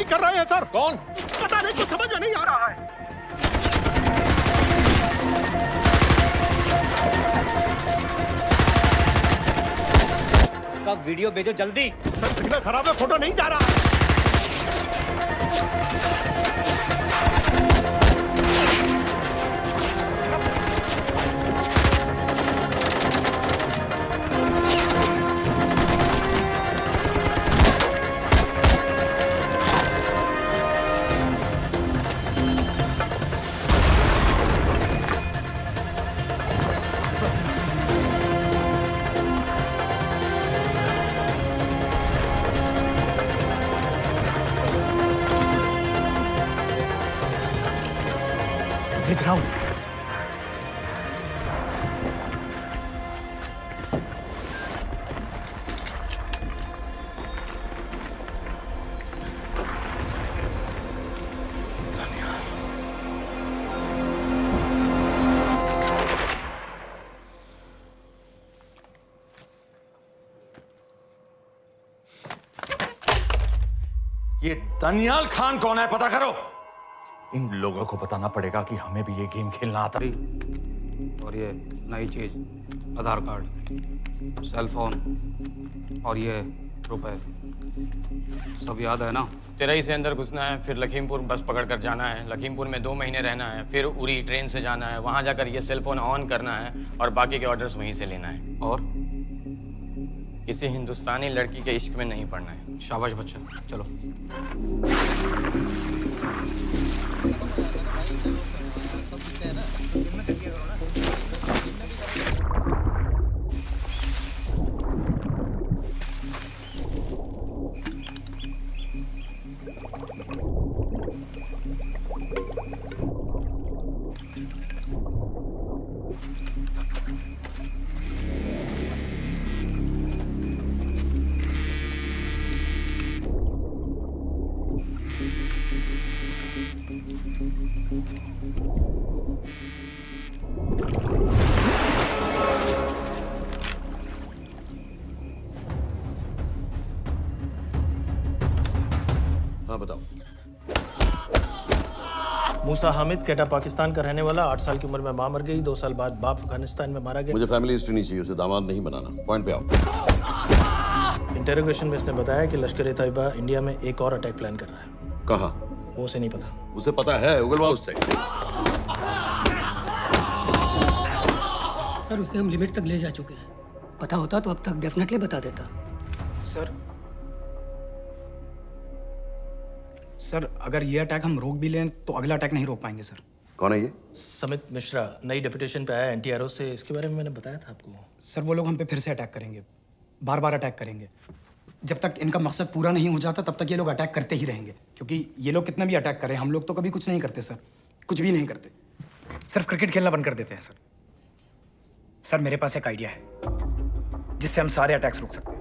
कार्रवाई कर रहे हैं सर। कौन? पता नहीं, कुछ समझ में नहीं आ रहा है। उसका वीडियो भेजो जल्दी। सर सिग्नल खराब है, फोटो नहीं जा रहा है। भेज रहा हूं। ये दनियाल खान कौन है, पता करो। इन लोगों को बताना पड़ेगा कि हमें भी ये गेम खेलना आता है। और ये नई चीज, आधार कार्ड, सेल फोन और ये रुपए, सब याद है ना? तिरई से अंदर घुसना है, फिर लखीमपुर बस पकड़ कर जाना है, लखीमपुर में 2 महीने रहना है, फिर उरी ट्रेन से जाना है, वहां जाकर ये सेल फोन ऑन करना है और बाकी के ऑर्डर्स वहीं से लेना है। और किसी हिंदुस्तानी लड़की के इश्क में नहीं पड़ना है। शाबाश बच्चा, चलो। हाँ बताओ। मूसा हामिद, केटा पाकिस्तान का रहने वाला, 8 साल की उम्र में मां मर गई, 2 साल बाद बाप अफगानिस्तान में मारा गया। मुझे फैमिली हिस्ट्री नहीं चाहिए, उसे दामाद नहीं बनाना। पॉइंट पे आओ। इंटेरोगेशन में इसने बताया कि लश्कर-ए-तैयबा इंडिया में एक और अटैक प्लान कर रहा है। कहाँ? वो उसे नहीं पता। उसे पता है, उगलवा उससे। सर उसे हम लिमिट तक ले जा चुके हैं। पता होता तो अब तक डेफिनेटली बता देता। सर अगर ये अटैक हम रोक भी लें तो अगला अटैक नहीं रोक पाएंगे सर। कौन है ये? समित मिश्रा, नई डेपुटेशन पे आया एंटी-एरो से। इसके बारे में मैंने बताया था आपको। सर वो लोग हम पे फिर से अटैक करेंगे, बार बार अटैक करेंगे। जब तक इनका मकसद पूरा नहीं हो जाता तब तक ये लोग अटैक करते ही रहेंगे, क्योंकि ये लोग कितना भी अटैक करें हम लोग तो कभी कुछ नहीं करते सर, कुछ भी नहीं करते। सिर्फ क्रिकेट खेलना बंद कर देते हैं सर। सर मेरे पास एक आइडिया है जिससे हम सारे अटैक्स रोक सकते हैं।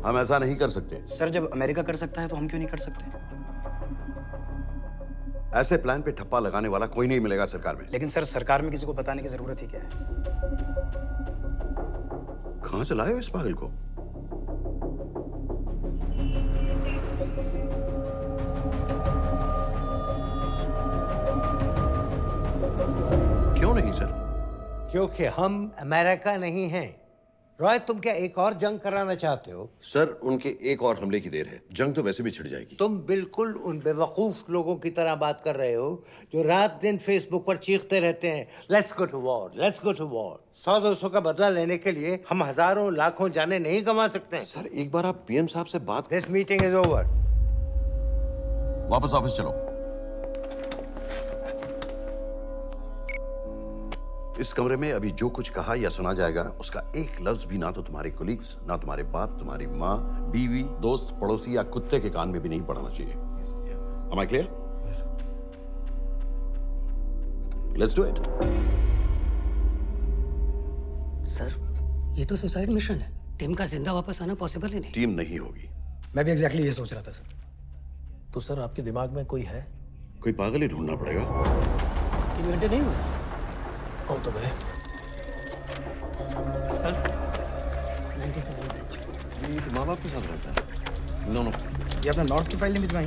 हम ऐसा नहीं कर सकते। सर जब अमेरिका कर सकता है तो हम क्यों नहीं कर सकते? ऐसे प्लान पे ठप्पा लगाने वाला कोई नहीं मिलेगा सरकार में। लेकिन सर सरकार में किसी को बताने की जरूरत ही क्या है? कहां से लाए हो इस पागल को? क्यों नहीं सर? क्योंकि हम अमेरिका नहीं हैं। रॉय तुम क्या एक और जंग कराना चाहते हो? सर उनके एक और हमले की देर है, जंग तो वैसे भी छिड़ जाएगी। तुम बिल्कुल उन बेवकूफ लोगों की तरह बात कर रहे हो जो रात दिन फेसबुक पर चीखते रहते हैं let's go to war, let's go to war. 100-200 का बदला लेने के लिए हम हजारों लाखों जाने नहीं कमा सकते। सर एक बार आप पीएम साहब से बात। This meeting is over. वापस ऑफिस चलो। इस कमरे में अभी जो कुछ कहा या सुना जाएगा उसका एक लफ्ज भी ना तो तुम्हारे कोलीग्स, ना तुम्हारे बाप, तुम्हारी माँ, बीवी, दोस्त, पड़ोसी या कुत्ते के कान में भी नहीं पड़ना चाहिए। Am I clear? Yes, sir. Let's do it. Sir ये तो सुसाइड मिशन है। टीम का जिंदा वापस आना पॉसिबल ही नहीं। टीम नहीं होगी। मैं भी एग्जैक्टली ये सोच रहा था सर। तो सर आपके दिमाग में कोई है? कोई पागल ही ढूंढना पड़ेगा। 3 घंटे नहीं हुए। हो तो गए। ये तो माँ बाप के साथ रहता है। नो नो, ये अपना नॉर्थ की फाइल नहीं भिजवाई?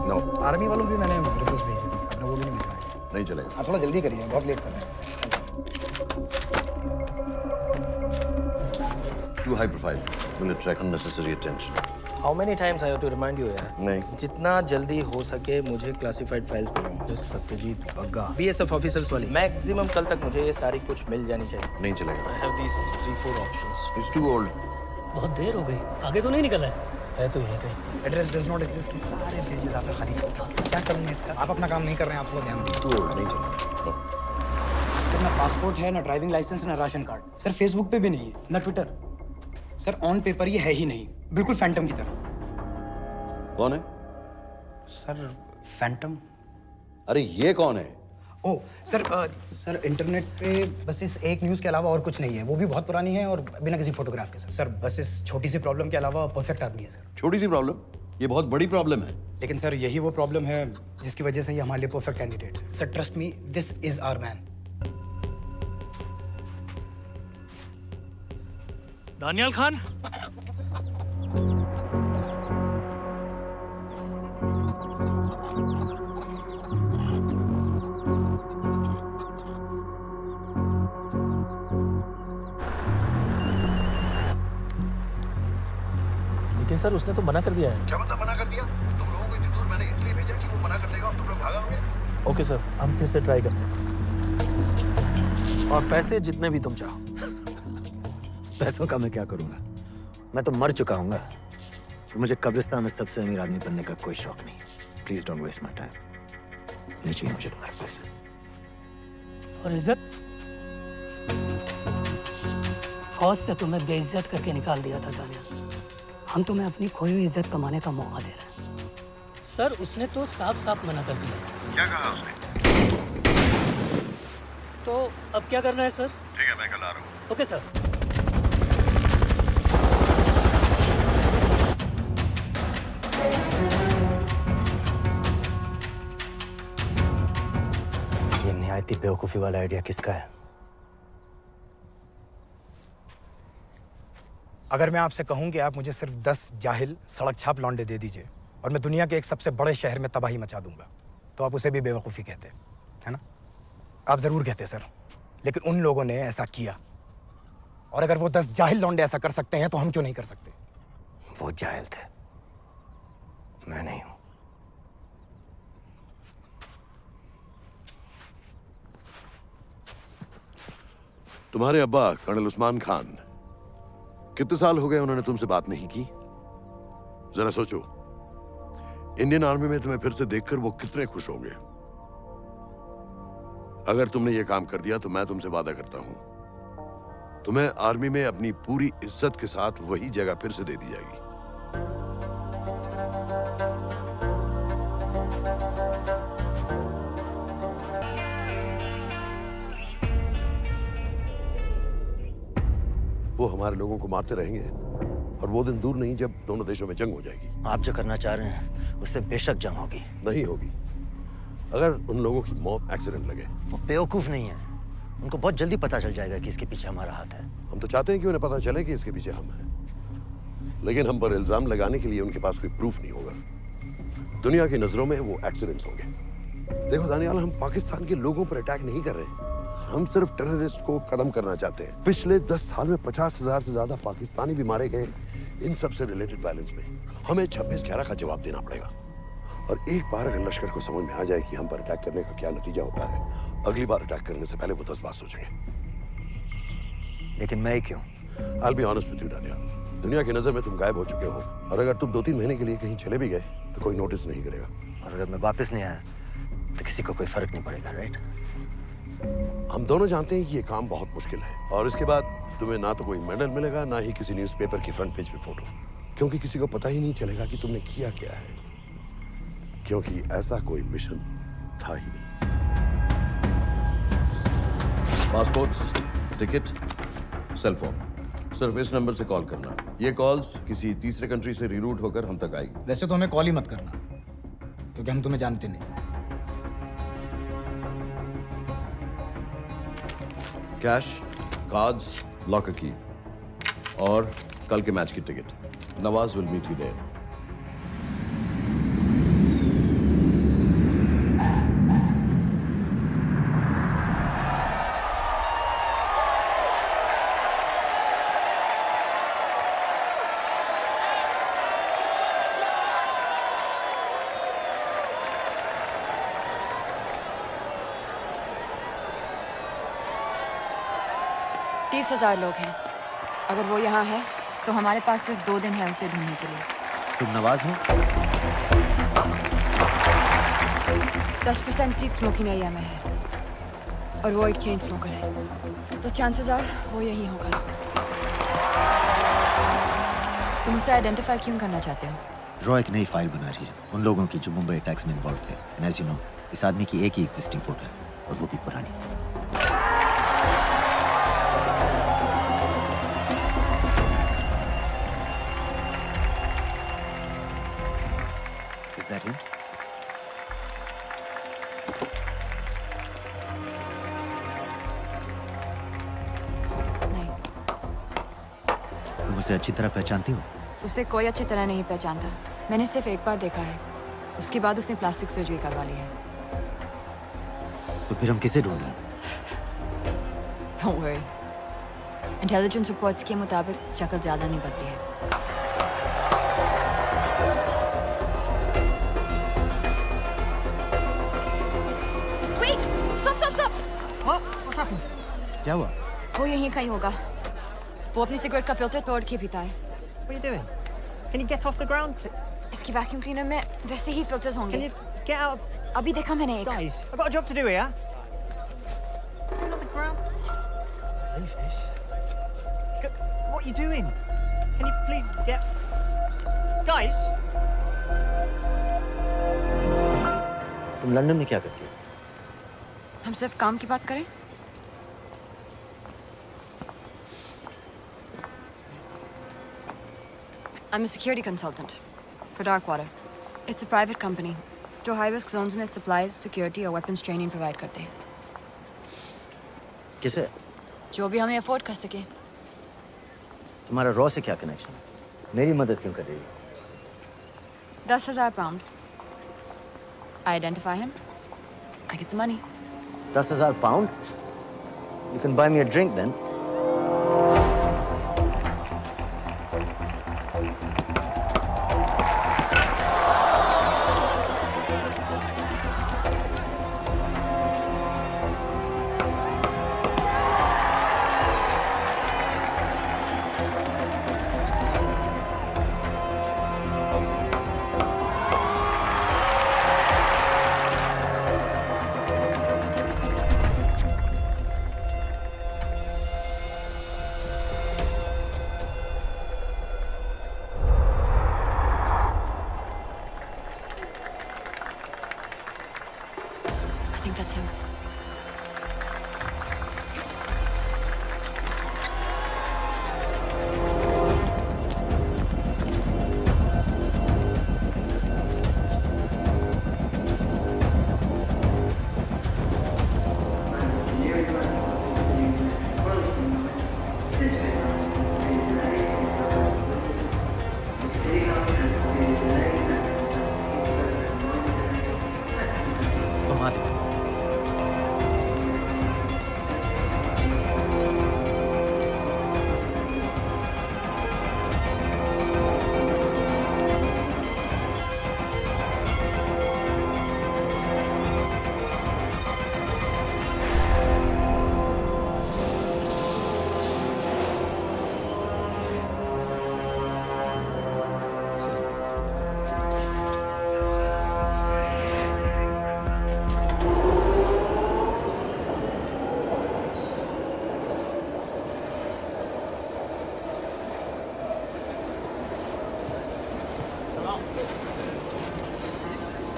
नो, आर्मी वालों भी मैंने रिक्वेस्ट भेजी थी, आपने वो भी नहीं भिजवाई। नहीं चलेगा। आप थोड़ा जल्दी करिए, बहुत लेट कर रहे हैं। Too high profile. Will attract unnecessary attention. How many times I have to remind you यार? नहीं। जितना जल्दी हो सके मुझे क्लासिफाइड फाइल्स भेजो। जो सत्यजीत बग्गा BSF ऑफिसर्स वाली मैक्सिमम कल तक मुझे ये सारी कुछ मिल जानी चाहिए। नहीं चलेगा। I have these 3-4 options. It's too old. बहुत देर हो गई, आगे तो नहीं निकला है तो यही कहीं। एड्रेस डज नॉट एग्जिस्ट, सारे पेजेस आपने खाली छोड़ दिए। क्या करूँगा इसका? आप अपना काम नहीं कर रहे हैं, आप थोड़ा ध्यान दीजिए। Too old. नहीं चलेगा। No. सर ना पासपोर्ट है, ना ड्राइविंग लाइसेंस, ना राशन कार्ड। सर फेसबुक पे भी नहीं है, ना ट्विटर। सर ऑन पेपर ये है ही नहीं, बिल्कुल फैंटम की तरह। कौन है? Sir Phantom? अरे ये कौन है? ओह सर, सर इंटरनेट पे बस इस एक न्यूज़ के अलावा और कुछ नहीं है, वो भी बहुत पुरानी है और बिना किसी फोटोग्राफ के। सर बस इस छोटी सी प्रॉब्लम के अलावा परफेक्ट आदमी है सर। छोटी सी प्रॉब्लम? ये बहुत बड़ी प्रॉब्लम है। लेकिन सर यही वो प्रॉब्लम है जिसकी वजह से ये हमारे लिए परफेक्ट कैंडिडेट है। Sir trust me, this is our man. Daniyal Khan. लेकिन सर उसने तो मना कर दिया है। क्या मतलब मना कर दिया? तुम लोगों को इतनी दूर मैंने इसलिए भेजा कि वो मना कर देगा और तुम लोग भागोगे। ओके सर, हम फिर से ट्राई करते हैं। और पैसे जितने भी तुम चाहो। पैसों का मैं क्या करूंगा? मैं तो मर चुका हूँ। तो मुझे कब्रिस्तान में सबसे अमीर आदमी बनने का कोई शौक नहीं। Please don't waste my time. नहीं चाहिए मुझे तुम्हारे पैसे। और इज्जत? फौज से तुम्हें बेइज्जत करके निकाल दिया था दानिया। हम तुम्हें अपनी खोई हुई इज्जत कमाने का मौका दे रहे हैं। सर उसने तो साफ साफ मना कर दिया। क्या कहा उसने? तो अब क्या करना है सर? ठीक है, मैं कल आ रहा हूँ। Okay sir. ये निहायती बेवकूफी वाला आइडिया किसका है? अगर मैं आपसे कहूं कि आप मुझे सिर्फ 10 जाहिल सड़क छाप लौंडे दे दीजिए और मैं दुनिया के एक सबसे बड़े शहर में तबाही मचा दूंगा, तो आप उसे भी बेवकूफ़ी कहते, है ना? आप ज़रूर कहते सर, लेकिन उन लोगों ने ऐसा किया। और अगर वो 10 जाहिल लौंडे ऐसा कर सकते हैं तो हम क्यों नहीं कर सकते? वो जाहिल थे, मैं नहीं हूं। तुम्हारे अब्बा कर्नल उस्मान खान, कितने साल हो गए उन्होंने तुमसे बात नहीं की? जरा सोचो, इंडियन आर्मी में तुम्हें फिर से देखकर वो कितने खुश होंगे। अगर तुमने ये काम कर दिया तो मैं तुमसे वादा करता हूं, तुम्हें आर्मी में अपनी पूरी इज्जत के साथ वही जगह फिर से दे दी जाएगी। वो हमारे लोगों को मारते रहेंगे और वो दिन दूर नहीं जब दोनों देशों में जंग हो जाएगी। आप जो करना चाह रहे हैं उससे बेशक जंग होगी। नहीं होगी। अगर उन लोगों की मौत एक्सीडेंट लगे। वो बेवकूफ नहीं है, उनको बहुत जल्दी पता चल जाएगा कि इसके पीछे हमारा हाथ है। हम तो चाहते हैं कि उन्हें पता चले कि इसके पीछे हम हैं, लेकिन हम पर इल्जाम लगाने के लिए उनके पास कोई प्रूफ नहीं होगा। दुनिया की नजरों में वो एक्सीडेंट्स होंगे। देखो दानियाल, हम पाकिस्तान के लोगों पर अटैक नहीं कर रहे, हम सिर्फ टेररिस्ट को खत्म करना चाहते हैं। पिछले 10 साल में 50,000 से ज्यादा पाकिस्तानी भी मारे गए इन सब से रिलेटेड वायलेंस में। हमें 26/11 का जवाब देना पड़ेगा। और एक बार अगर लश्कर को समझ में आ जाए कि हम पर अटैक करने का क्या नतीजा होता है, अगली बार अटैक करने से पहले वो 10 बार सोचेंगे। लेकिन मैं क्यों? I'll be honest with you, Daniyal, दुनिया की नजर में तुम गायब हो चुके हो और अगर तुम 2-3 महीने के लिए कहीं चले भी गए तो कोई नोटिस नहीं करेगा। और अगर मैं वापस नहीं आया तो किसी को कोई फर्क नहीं पड़ेगा, राइट? हम दोनों जानते हैं कि ये काम बहुत मुश्किल है और इसके बाद तुम्हें ना तो कोई मेडल मिलेगा, ना ही किसी न्यूज़पेपर की फ्रंट पेज पे फोटो, क्योंकि किसी को पता ही नहीं चलेगा कि तुमने किया क्या है, क्योंकि ऐसा कोई मिशन था ही नहीं। पासपोर्ट्स, टिकट, सेल फोन, सिर्फ इस नंबर से कॉल करना। ये कॉल्स किसी तीसरे कंट्री से रीरूट होकर हम तक आएगी। वैसे तो हमें कॉल ही मत करना, क्योंकि हम तुम्हें जानते नहीं। कैश, कार्ड्स, लॉकर की और कल के मैच की ticket. Nawaz will meet you there. तीस 30,000 लोग हैं. अगर वो यहाँ है तो हमारे पास सिर्फ 2 दिन है उसे ढूंढने के लिए. तुम नवाज हो? 10% सीट स्मोकिंग एरिया में है और वो एक चेन स्मोकर है, तो चांसेस आर वो यही होगा. तुम उसे आइडेंटिफाई क्यों करना चाहते हो? रॉ एक नई फाइल बना रही है उन लोगों की जो मुंबई अटैक्स में इन्वॉल्व थे. एंड एज यू नो, इस आदमी की एक ही एग्जिस्टिंग फोटो है और वो भी पुरानी. Is that him? नहीं, तुम उसे अच्छी तरह पहचानती हो? उसे कोई अच्छी तरह नहीं पहचानता. मैंने सिर्फ एक बार देखा है, उसके बाद उसने प्लास्टिक सर्जरी करवा ली है. तो फिर हम किसे ढूंढ रहे हैं? Don't worry. इंटेलिजेंस रिपोर्ट्स के मुताबिक शक्ल ज्यादा नहीं बदली है. क्या हुआ? वो यहीं कहीं होगा. वो अपनी सिगरेट का फिल्टर तोड़ के पीता है. What are you doing? Can you get off the ground, please? इसकी वैक्यूम क्लीनर में वैसे ही फिल्टर्स होंगे. Can you get out? अभी देखा मैंने एक. Guys, I've got a job to do here. Get on the ground. Leave this. What are you doing? Can you please get... Guys! तुम London में क्या करती हो? हम सिर्फ काम की बात करें. I'm a security consultant for Darkwater. It's a private company जो high risk zones में supplies, security और weapons training provide करते हैं. किसे? जो भी हमें afford कर सके. तुम्हारा रॉ से क्या कनेक्शन है? मेरी मदद क्यों कर रही हो? 10,000 pound. I identify him. I get the money. 10,000 pound? You can buy me a drink then. I think that's him. घुमा दे.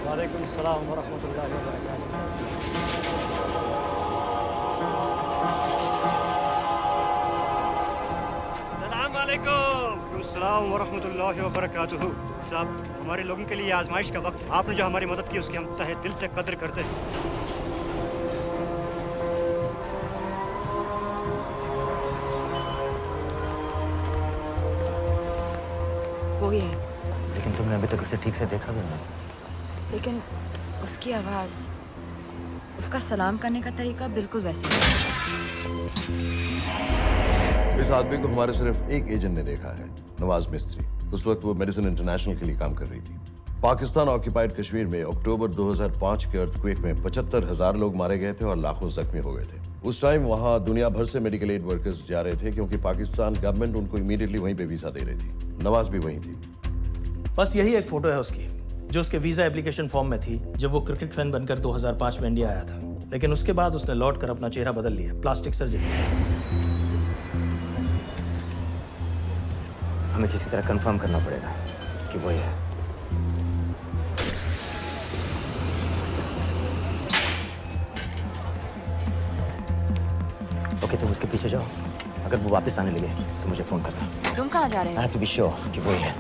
वालेकुम सलाम व रहमतुल्लाहि व बरकातुहू. सलाम वालेकुम. सलाम व रहमतुल्लाहि व बरकातुहू. साहब, हमारे लोगों के लिए आजमाइश का वक्त. आपने जो हमारी मदद की उसकी हम तहे दिल से कद्र करते हैं. वो ही है, लेकिन तुमने अभी तक उसे ठीक से देखा भी नहीं। लेकिन उसकी आवाज, उसका सलाम करने का तरीका बिल्कुल वैसे ही है। इस आदमी को हमारे सिर्फ एक एजेंट ने देखा है, नवाज मिस्त्री। उस वक्त वो मेडिसिन इंटरनेशनल के लिए काम कर रही थी। पाकिस्तान ऑक्यूपाइड कश्मीर में अक्टूबर 2005 के अर्थक्वेक में 75,000 लोग मारे गए थे और लाखों जख्मी हो गए थे। उस टाइम वहां दुनिया भर से मेडिकल एड वर्कर्स जा रहे थे क्योंकि पाकिस्तान गवर्नमेंट उनको इमीडिएटली वहीं पे वीजा दे रही थी। नवाज भी वहीं थी। बस यही एक फोटो है उसकी, जो उसके वीजा एप्लीकेशन फॉर्म में थी जब वो क्रिकेट फैन बनकर 2005 में इंडिया आया था। लेकिन उसके बाद उसने लौट कर अपना चेहरा बदल लिया, प्लास्टिक सर्जरी। हमें किसी तरह कंफर्म करना पड़ेगा कि वही है। ओके, तुम उसके पीछे जाओ। अगर वो वापस आने लगे तो मुझे फोन करना। तुम कहाँ जा रहे आई हो? हैव टू बी श्योर कि वही है।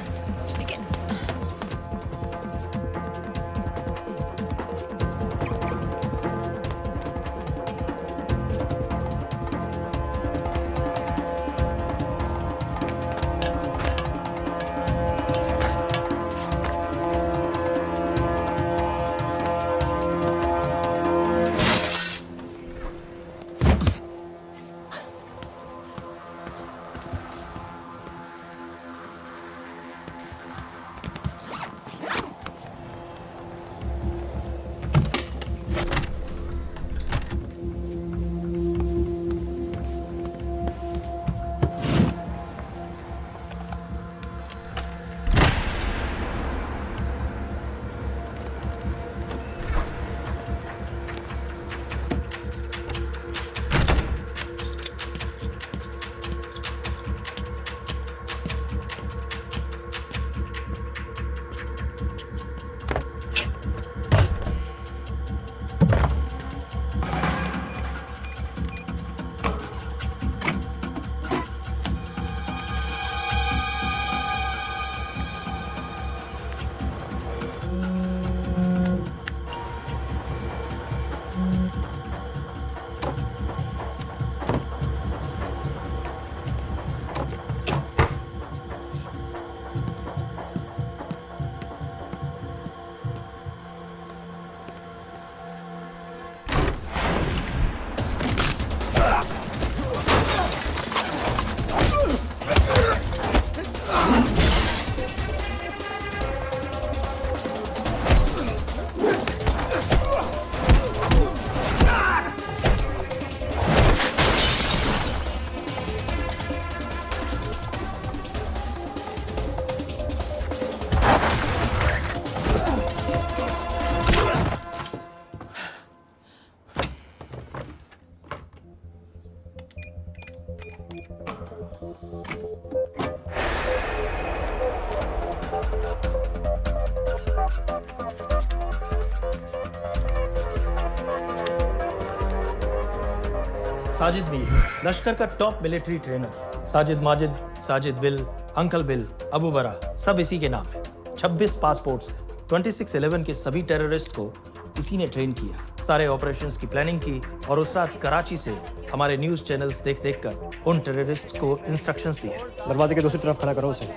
साजिद मीर, लश्कर का top military trainer. Sajid Majid, Sajid bill, uncle bill, Abu बरा, सब इसी के नाम है। 26 पासपोर्ट्स हैं। 26/11 के सभी टेररिस्ट को इसी ने ट्रेन किया। सारे ऑपरेशंस की प्लानिंग की और उस रात कराची से हमारे न्यूज चैनल्स देख कर उन टेररिस्ट को इंस्ट्रक्शंस दिए। दरवाजे के दूसरी तरफ खड़ा करो उसे।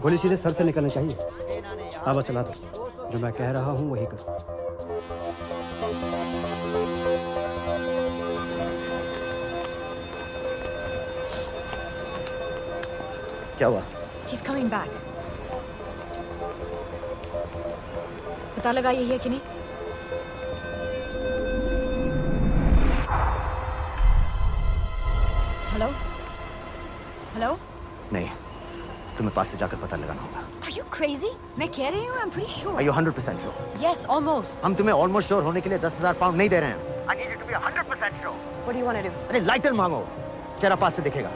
गोली सीधे सर से निकलनी चाहिए। आवाज चला दो। जो मैं कह रहा हूँ वही कर। क्या हुआ? He's coming back. पता लगा यही है कि नहीं? हेलो? हेलो? नहीं, तुम्हें पास से जाकर पता लगाना होगा। Are you crazy? मैं कह रही हूँ, I'm pretty sure. Are you 100% sure? Yes, almost. हम तुम्हें almost sure होने के लिए 10,000 पाउंड नहीं दे रहे हैं। I need you to be 100% sure. What do you want to do? अरे लाइटर मांगो, चेहरा पास से दिखेगा।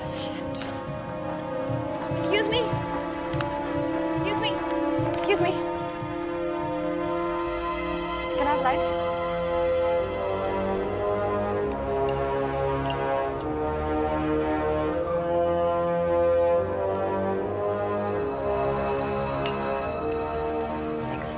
Excuse me. Excuse me. Excuse me. Can I have light? Thanks.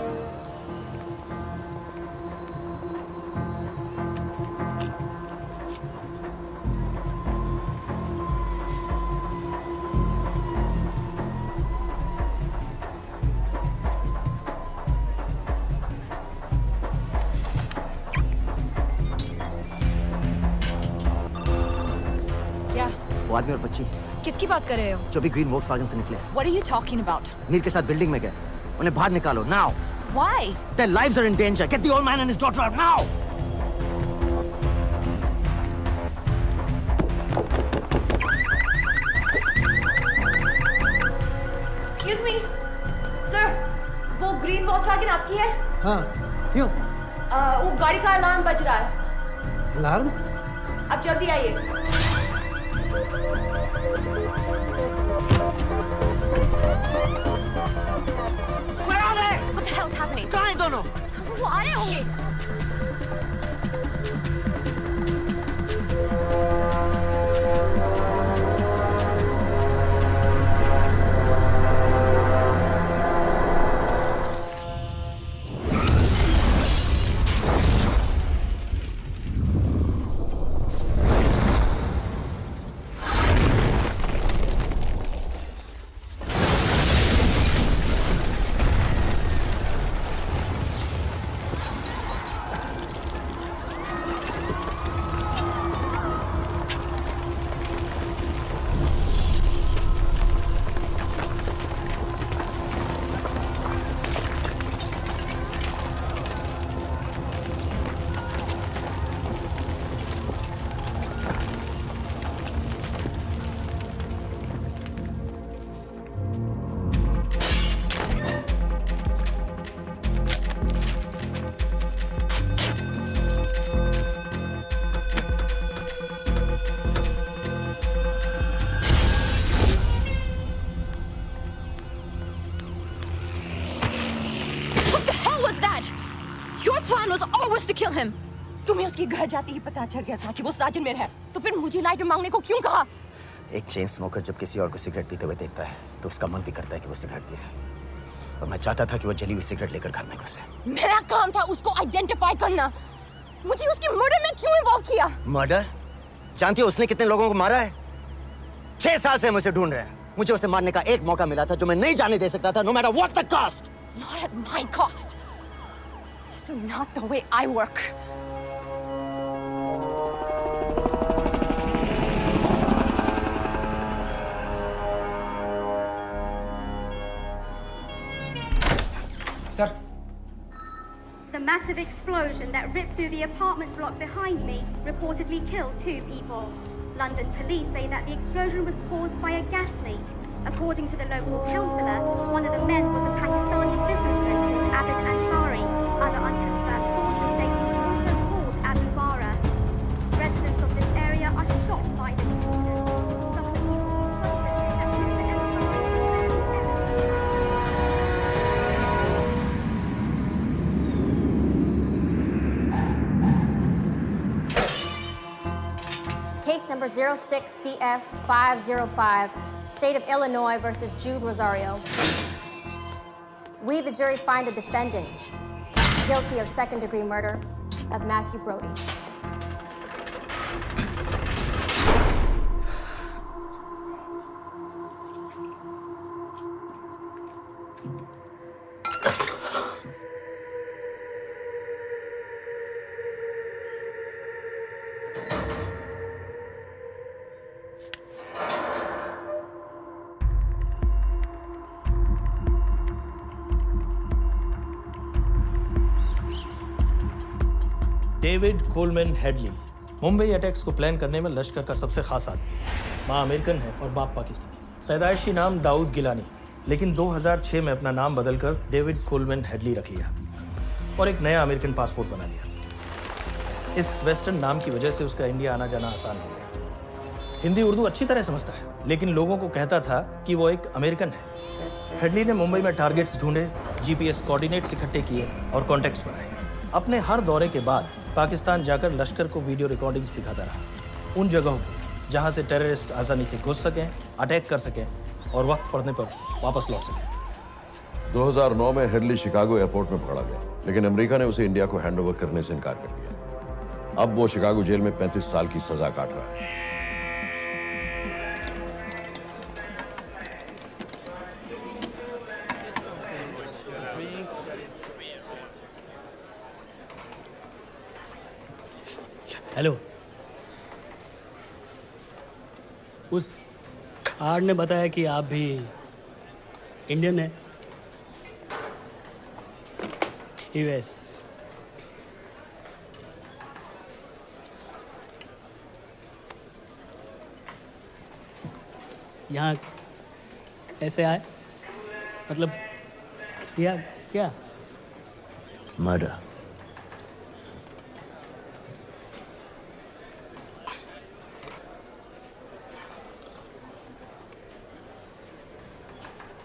वो आदमी और बच्ची किसकी बात कर रहे हो? जो भी ग्रीन वोक्सवैगन से निकले, What are you talking about? Mir के साथ बिल्डिंग में गए। उन्हें बाहर निकालो now. Why? Their lives are in danger. Get the old man and his daughter out now. Excuse me, sir. वो ग्रीन वॉक्सवैगन आपकी है? हाँ, क्यों? वो गाड़ी का अलार्म बज रहा है। अलार्म? आप जल्दी आइए। Where are they? What the hell's happening? कहाँ हैं दोनों? वो आ रहे होंगे। Kill him. तुम्हें उसके घर जाते ही पता चल गया था कि वो साजन में है, तो फिर मुझे लाइटर मांगने को क्यों कहा? एक चेन स्मोकर जब किसी और को सिगरेट पीते हुए देखता है तो उसका मन भी करता है कि वो सिगरेट पिए। और मैं चाहता था कि वो जली हुई सिगरेट लेकर घर में घुसे। मेरा काम था उसको आइडेंटिफाई करना। मुझे उसके मर्डर में क्यों इन्वॉल्व किया? मर्डर? जानती हो उसने कितने लोगों को मारा है? 6 साल से हम उसे ढूंढ रहे हैं। मुझे उसे मारने का एक मौका मिला था जो मैं नहीं जाने दे सकता था, no matter what the cost. Not at my cost. This is not the way I work. Sir. The massive explosion that ripped through the apartment block behind me reportedly killed 2 people. London police say that the explosion was caused by a gas leak. According to the local councillor, one of the men was a Pakistani businessman called Abid Ansari. Other unconfirmed sources say he was also called Abu Bara. Residents of this area are shocked by this incident. Some of the people who spoke with say that Mr. Ansari was barely Case number 06CF505, State of Illinois versus Jude Rosario. We, the jury, find the defendant guilty of second-degree murder of Matthew Brody. David Coleman Headley Mumbai attacks को plan करने में लश्कर का सबसे खास आदमी। माँ American है और बाप पाकिस्तानी। पैदाइशी नाम दाऊद गिलानी, लेकिन 2006 में अपना नाम बदलकर डेविड कोलमैन हेडली रख लिया और एक नया अमेरिकन पासपोर्ट बना लिया। इस वेस्टर्न नाम की वजह से उसका इंडिया आना जाना आसान हो गया। हिंदी उर्दू अच्छी तरह समझता है, लेकिन लोगों को कहता था कि वो एक अमेरिकन है। हेडली ने मुंबई में टारगेट्स ढूंढे, जीपीएस कोऑर्डिनेट्स इकट्ठे किए और कॉन्टैक्ट्स बनाए। अपने हर दौरे के बाद पाकिस्तान जाकर लश्कर को वीडियो रिकॉर्डिंग्स दिखाता रहा, उन जगहों को जहां से टेररिस्ट आसानी से घुस सकें, अटैक कर सकें और वक्त पड़ने पर वापस लौट सकें। 2009 में हेडली शिकागो एयरपोर्ट में पकड़ा गया, लेकिन अमेरिका ने उसे इंडिया को हैंडओवर करने से इनकार कर दिया। अब वो शिकागो जेल में 35 साल की सजा काट रहा है। हेलो। उस कार्ड ने बताया कि आप भी इंडियन है। यूएस। यहाँ कैसे आए? मतलब किया क्या? मर्डर।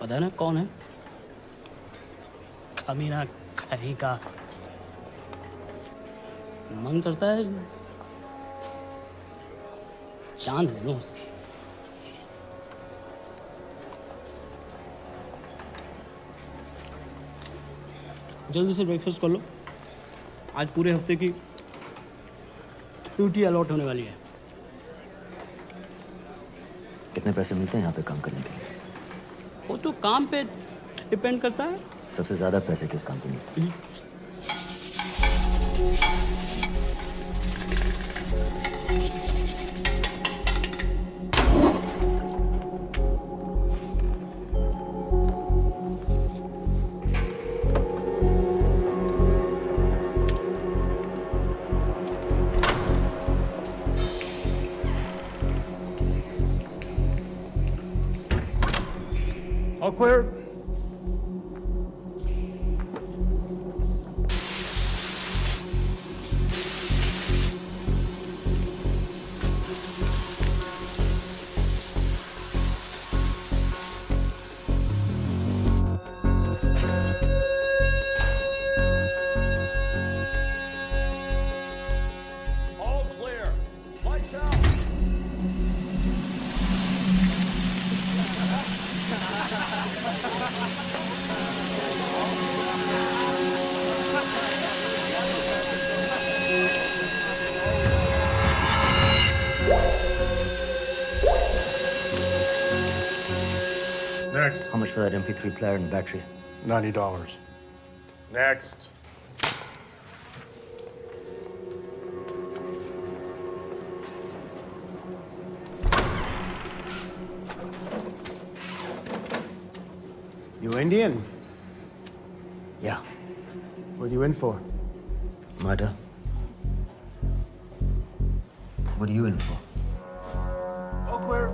पता है ना कौन है? कमीना कहीं का। मन करता है जान ले लो उसकी। जल्दी से ब्रेकफास्ट कर लो, आज पूरे हफ्ते की ड्यूटी अलॉट होने वाली है। कितने पैसे मिलते हैं यहाँ पे काम करने के लिए? वो तो काम पे डिपेंड करता है। सबसे ज्यादा पैसे किस काम पे मिलते हैं? All clear. All clear. Lights out. Next. How much for that MP3 player and battery? $90. Next. You Indian? Yeah. What are you in for? Murder. What are you in for? All clear.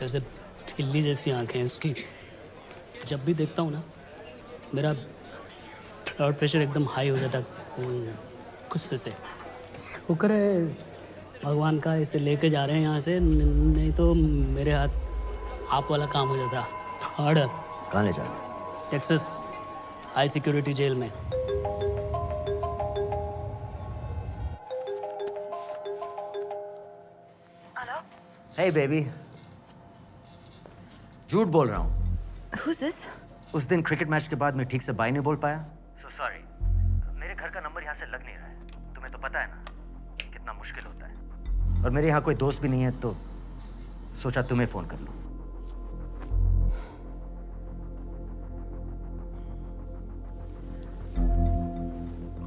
कैसे बिल्ली जैसी आंखें हैं उसकी। जब भी देखता हूँ ना मेरा ब्लड प्रेशर एकदम हाई हो जाता गुस्से से। शुक्र है भगवान का इसे लेके जा रहे हैं यहाँ से, नहीं तो मेरे हाथ आप वाला काम हो जाता। ऑर्डर। कहाँ ले जा रहे हैं? टेक्सास हाई सिक्योरिटी जेल में। Hey baby. झूठ बोल रहा हूँ। Who's this? उस दिन क्रिकेट मैच के बाद मैं ठीक से बाय नहीं बोल पाया। So sorry. मेरे घर का नंबर यहाँ से लग नहीं रहा है। तुम्हें तो पता है ना कितना मुश्किल होता है। और मेरे यहाँ कोई दोस्त भी नहीं है तो सोचा तुम्हें फोन कर लूँ।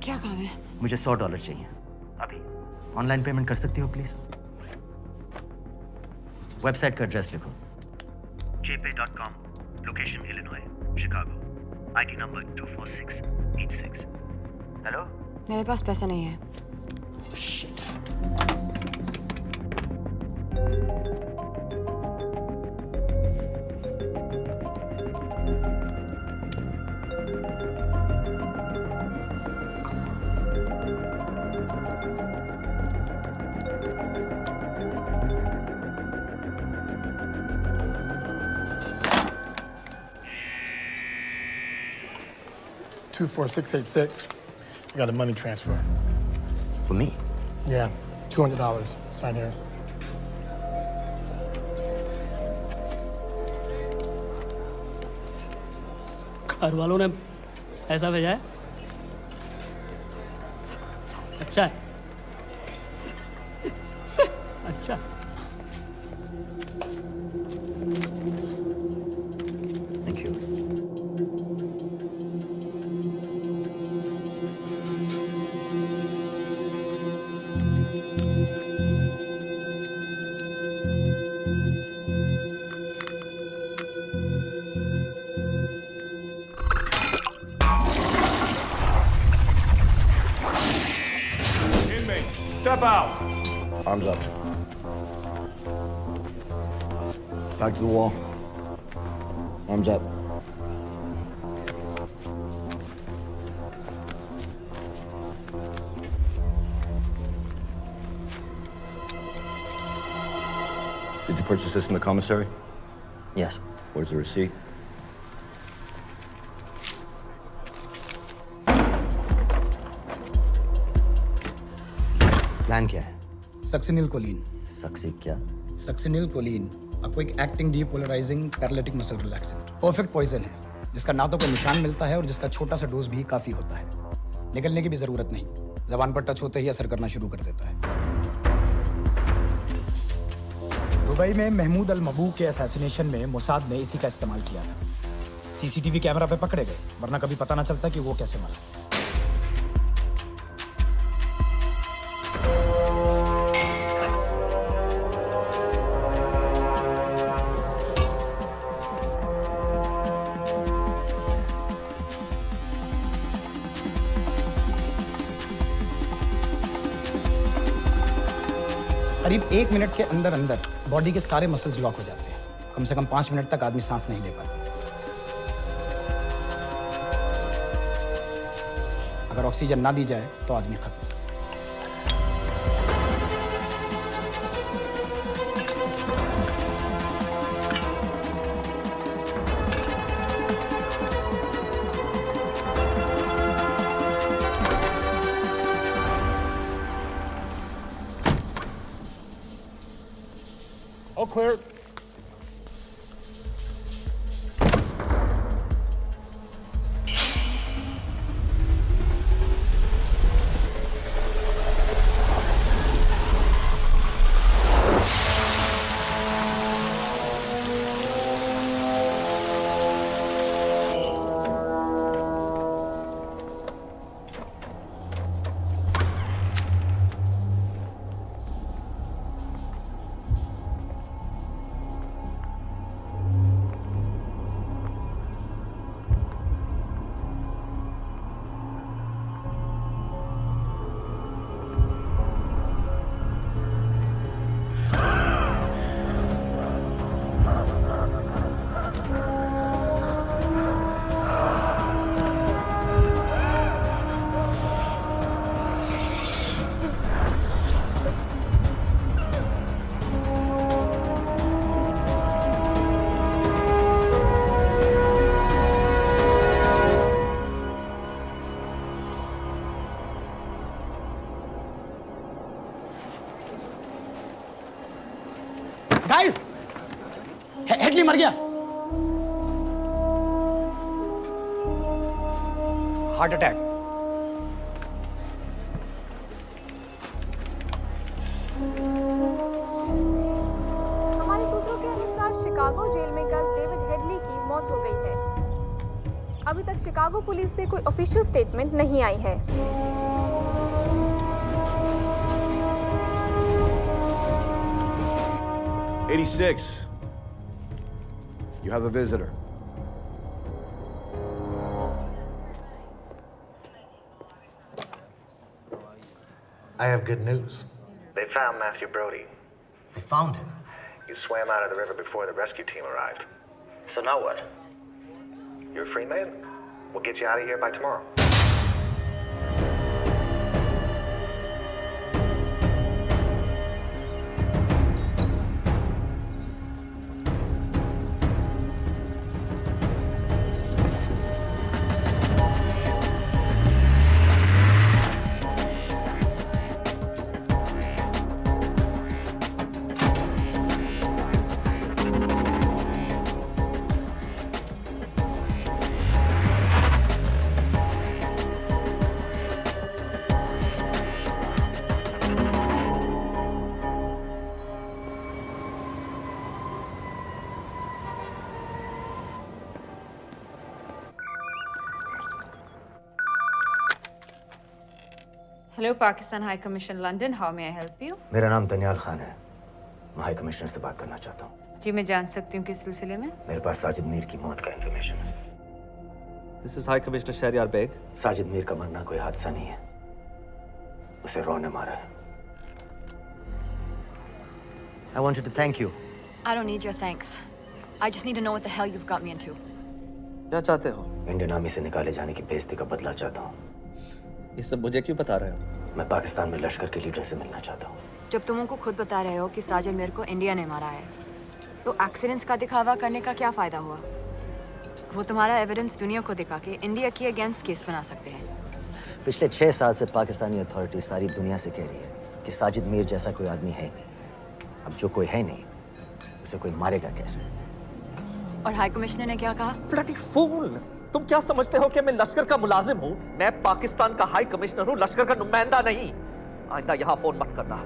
क्या काम है? मुझे $100 चाहिए अभी। ऑनलाइन पेमेंट कर सकती हो प्लीज? वेबसाइट का एड्रेस लिखो। jpay.com, location Illinois, Chicago, ID number 24686। Hello? मेरे पास पैसे नहीं है। Shit. $24686. I got a money transfer. For me? Yeah, $200. Sign here. घर वालों ने पैसा भेजा है? अच्छा है। अच्छा thank you. Inmates, step out. Arms up. Back to the wall. Arms up. Did you purchase this in the commissary? Yes. Where's the receipt? Plan क्या है? Succinylcholine. सक्सी क्या? Succinylcholine a quick acting depolarising paralytic muscle relaxant. Perfect poison है जिसका ना तो कोई निशान मिलता है और जिसका छोटा सा डोज भी काफी होता है। निकलने की भी जरूरत नहीं, जबान पर टच होते ही असर करना शुरू कर देता है। दुबई में महमूद अल मबू के असैसिनेशन में मोसाद ने इसी का इस्तेमाल किया था। सीसीटीवी कैमरा पे पकड़े गए, वरना कभी पता ना चलता कि वो कैसे मरा। करीब 1 मिनट के अंदर अंदर बॉडी के सारे मसल्स लॉक हो जाते हैं। कम से कम 5 मिनट तक आदमी सांस नहीं ले पाता। अगर ऑक्सीजन ना दी जाए तो आदमी खत्म। All clear. गाइस, हेडली मर गया। Heart attack. हमारे सूत्रों के अनुसार शिकागो जेल में कल डेविड हेडली की मौत हो गई है। अभी तक शिकागो पुलिस से कोई ऑफिशियल स्टेटमेंट नहीं आई है। '86. You have a visitor. I have good news. They found Matthew Brody. They found him? He swam out of the river before the rescue team arrived. So now what? You're a free man. We'll get you out of here by tomorrow. Hello, Pakistan High Commission, London. How may I help you? मेरा नाम दनियाल खान है। मैं high commissioner से बात करना चाहता हूँ। जी मैं जान सकती हूँ किस सिलसिले में? मेरे पास साजिद मीर की मौत का इंफॉर्मेशन है। This is High Commissioner Shahryar Beg. Sajid Mir का मरना कोई हादसा नहीं है। उसे रॉ ने मारा है। I wanted to thank you. I don't need your thanks. I just need to know what the hell you've got me into. क्या चाहते हो? इंडियन आर्मी से निकाले जाने की बेइज्जती का बदला चाहता हूँ। ये सब मुझे क्यों बता रहे हो? मैं पाकिस्तान में लश्कर के लीडर से मिलना चाहता हूँ। जब तुम उनको खुद बता रहे हो कि साजिद मीर को इंडिया ने मारा है, तो एक्सीडेंट्स का दिखावा करने का क्या फायदा हुआ? वो तुम्हारा एविडेंस दुनिया को दिखा के इंडिया के अगेंस्ट केस बना सकते हैं। पिछले 6 साल से पाकिस्तानी अथॉरिटी सारी दुनिया से कह रही है कि साजिद मीर जैसा कोई आदमी है नहीं। अब जो कोई है नहीं, उसे कोई मारेगा कैसे? और हाई कमिश्नर ने क्या कहा? Bloody fool! तुम क्या समझते हो कि मैं लश्कर का मुलाजिम हूँ? मैं पाकिस्तान का हाई कमिश्नर हूँ, लश्कर का नुमाइंदा नहीं। आइंदा यहाँ फोन मत करना।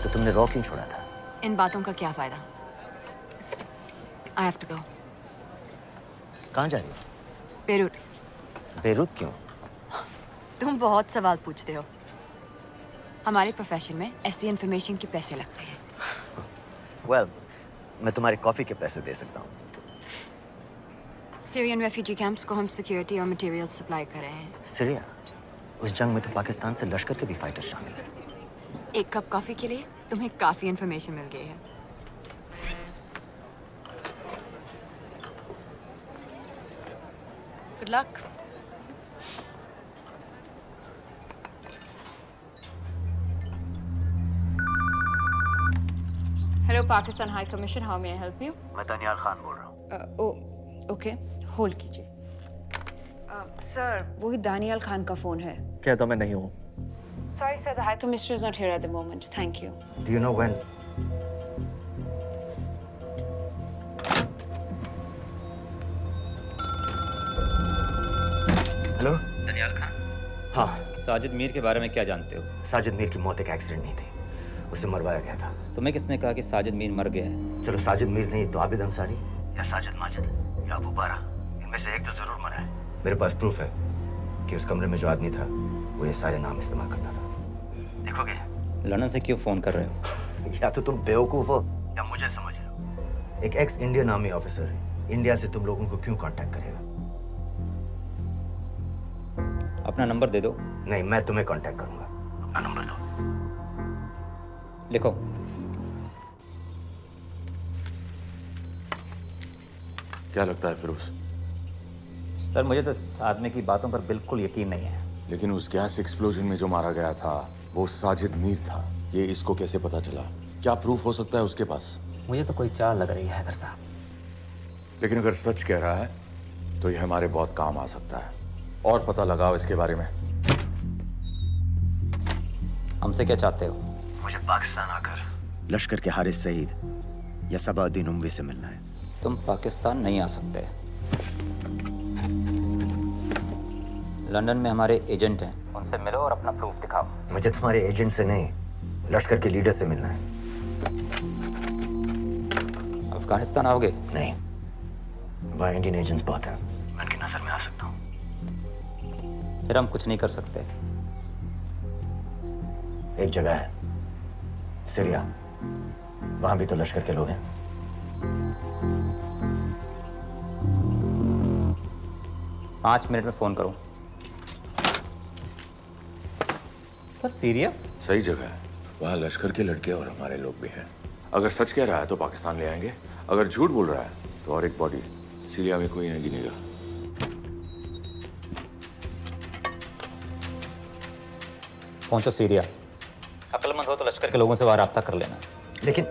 तो तुमने रॉ क्यों छोड़ा था? इन बातों का क्या फायदा? I have to go. कहाँ जा रही हो? बेरूट। बेरूत क्यों? तुम बहुत सवाल पूछते हो। हमारे प्रोफेशन में ऐसी इन्फॉर्मेशन के पैसे लगते हैं। Well, मैं तुम्हारे कॉफी के पैसे दे सकता हूँ। सीरियन रेफ्यूजी कैंप्स को हम सिक्योरिटी और मटेरियल्स सप्लाई कर रहे हैं। सीरिया? उस जंग में तो पाकिस्तान से लश्कर के भी फाइटर शामिल हैं। एक कप कॉफी के लिए तुम्हें काफी इन्फॉर्मेशन मिल गई है। Good luck. Hello, Pakistan High Commission. How may I help you? मैं दनियाल खान बोल रहा हूँ। ओके, होल्ड कीजिए। सर, वही दानियाल खान का फोन है। कहता मैं नहीं हूँ। Sorry, sir. The High Commissioner is not here at the moment. Thank you. Do you know when? Hello? Daniyal Khan? हाँ। साजिद मीर के बारे में क्या जानते हो? साजिद मीर की मौत एक एक्सीडेंट नहीं थी, उसे मरवाया गया था। तुम्हें किसने कहा कि साजिद मीर मर गया है? चलो साजिद मीर नहीं तो आबिद अंसारी या साजिद माजिद या अबू बारा, इनमें से एक तो जरूर मरा है। मेरे पास प्रूफ है कि उस कमरे में जो आदमी था वो ये सारे नाम इस्तेमाल करता था। देखोगे? लंदन से क्यों फोन कर रहे हो? या तो तुम बेवकूफ हो या मुझे समझ रहे हो। एक x Indian army officer India से तुम लोगों को क्यों कांटेक्ट करेगा? अपना नंबर दे दो। नहीं, मैं तुम्हें कांटेक्ट करूंगा। अपना नंबर दो। लिखो। क्या लगता है फिरोज? सर मुझे तो इस आदमी की बातों पर बिल्कुल यकीन नहीं है। लेकिन उस गैस एक्सप्लोजन में जो मारा गया था वो साजिद मीर था। ये इसको कैसे पता चला? क्या प्रूफ हो सकता है उसके पास? मुझे तो कोई चाल लग रही है हैदर साहब। लेकिन अगर सच कह रहा है तो ये हमारे बहुत काम आ सकता है। और पता लगाओ इसके बारे में। हमसे क्या चाहते हो? मुझे पाकिस्तान आकर लश्कर के हारिस सईद या सबाउद्दीन उमवी से मिलना है। तुम पाकिस्तान नहीं आ सकते। लंदन में हमारे एजेंट हैं, उनसे मिलो और अपना प्रूफ दिखाओ। मुझे तुम्हारे एजेंट से नहीं, लश्कर के लीडर से मिलना है। अफगानिस्तान आओगे? नहीं, वहाँ इंडियन एजेंट्स बहुत हैं, मैं उनकी नजर में आ सकता हूँ। फिर हम कुछ नहीं कर सकते। एक जगह है, सीरिया, वहां भी तो लश्कर के लोग हैं। पाँच मिनट में फोन करूं। Sir Syria? सही जगह है, वहाँ लश्कर के लड़के और हमारे लोग भी हैं। अगर सच कह रहा है तो पाकिस्तान ले आएंगे, अगर झूठ बोल रहा है तो और एक बॉडी सीरिया में कोई नहीं गिनेगा। पहुंचो सीरिया। अक्लमंद हो तो लश्कर के लोगों से वहां राब्ता कर लेना। लेकिन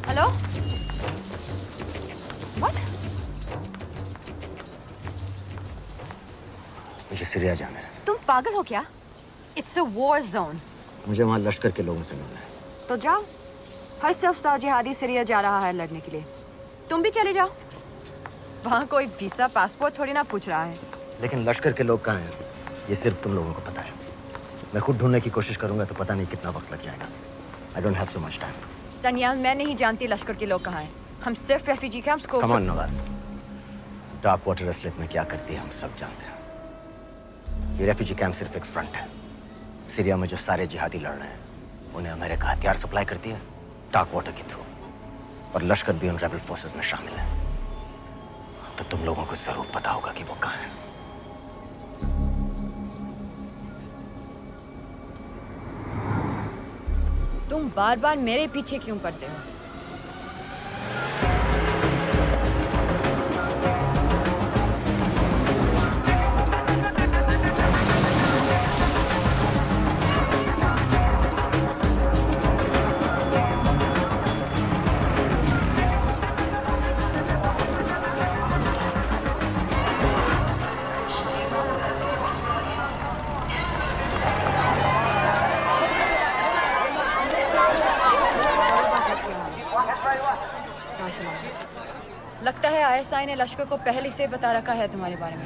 हेलो? What? सीरिया जाना है। तुम पागल हो क्या? It's a war zone. मुझे वहाँ लश्कर के लोगों से मिलना है। तो जाओ। हर सफ़्तार जिहादी सीरिया जा रहा है लड़ने के लिए। तुम भी चले जाओ। वहाँ कोई वीसा पासपोर्ट थोड़ी ना पूछ रहा है। लेकिन लश्कर के लोग कहाँ हैं? ये सिर्फ तुम लोगों को पता है। मैं खुद ढूंढने की कोशिश करूंगा तो पता नहीं कितना वक्त लग जाएगा। I don't have so much time. Daniyal, मैं नहीं जानती लश्कर के लोग कहाँ हैं। हम सिर्फ रेफ्यूजी कैंप्स को। Come on, Nawaz. Dark water असलियत में क्या करती है हम सब जानते हैं। ये रेफ्यूजी कैंप सिर्फ एक फ्रंट है। सीरिया में जो सारे जिहादी लड़ रहे हैं उन्हें अमेरिका हथियार सप्लाई करती है डार्क वाटर के थ्रू, और लश्कर भी उन रेबल फोर्सेस में शामिल है। तो तुम लोगों को जरूर पता होगा कि वो कहाँ है। तुम बार बार मेरे पीछे क्यों पड़ते हो? लगता है आईएसआई ने लश्कर को पहले से बता रखा है तुम्हारे बारे में।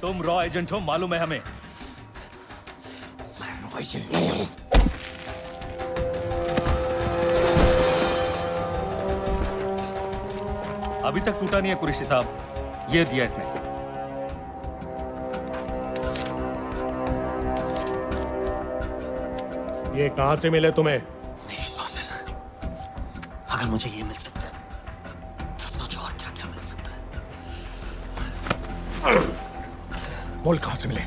तुम रॉ एजेंट हो, मालूम है हमें। मैं रॉ एजेंट नहीं हूं। अभी तक टूटा नहीं है कुरैशी साहब। ये दिया इसने। ये कहां से मिले तुम्हें? मेरी सॉसेस। अगर मुझे ये मिल सकता है तो सोचो और क्या क्या मिल सकता है। बोल कहां से मिले?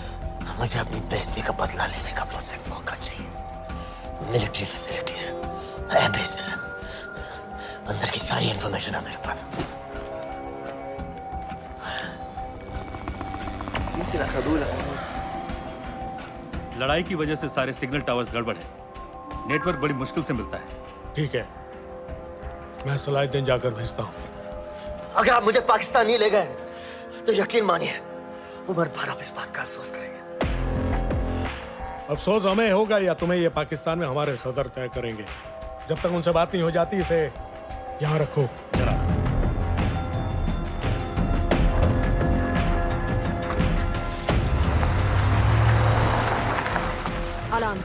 मुझे अपनी बेइज्जती का बदला लेने का बस एक मौका चाहिए। मिलिट्री फैसिलिटीज, एयर बेसेस, अंदर की सारी इंफॉर्मेशन है मेरे पास। लड़ाई की वजह से सारे सिग्नल टावर्स गड़बड़ है। नेटवर्क बड़ी मुश्किल से मिलता है। ठीक है, मैं सलाहुद्दीन जाकर भेजता हूँ। अगर आप मुझे पाकिस्तान नहीं ले गए तो यकीन मानिए उम्र भर आप इस बात का अफसोस करेंगे। अफसोस हमें होगा या तुम्हें ये पाकिस्तान में हमारे सदर तय करेंगे। जब तक उनसे बात नहीं हो जाती इसे यहाँ रखो। जरा Alan,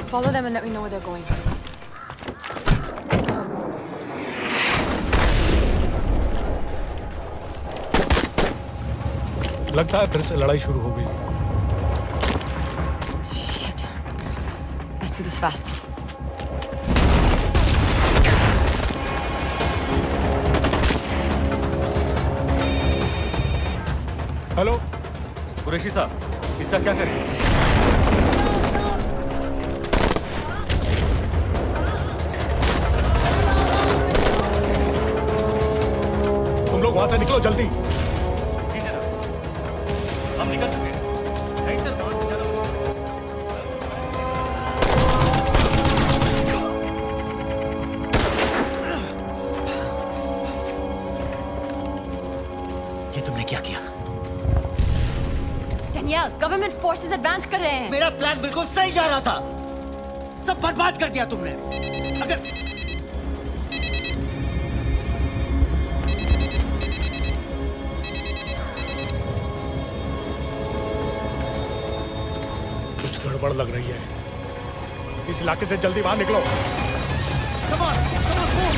follow them and let me know where they're going. लगता है फिर से लड़ाई शुरू हो गई है। Shit. Let's do this fast. Hello Qureshi साहब, इसका क्या करें? तुम लोग वहां से निकलो जल्दी। जी जनाब, हम निकल चुके हैं। नहीं सर, वहां से जाना ये तुमने क्या किया? Danielle, गवर्नमेंट फोर्सेस एडवांस कर रहे हैं। मेरा प्लान बिल्कुल सही जा रहा था, सब बर्बाद कर दिया तुमने। अगर गड़बड़ लग रही है। इस इलाके से जल्दी बाहर निकलो। Come on, move.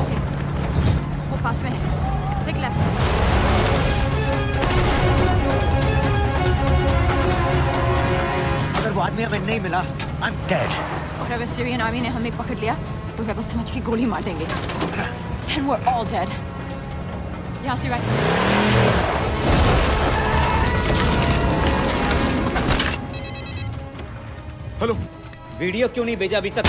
ओके, वो पास में है। Take left. अगर वो आदमी हमें नहीं मिला, I'm dead. और अगर सीरियन आर्मी ने हमें पकड़ लिया तो वे बस समझ के गोली मार देंगे। Then we're all dead. यहाँ से राइट। हेलो, वीडियो क्यों नहीं भेजा अभी तक?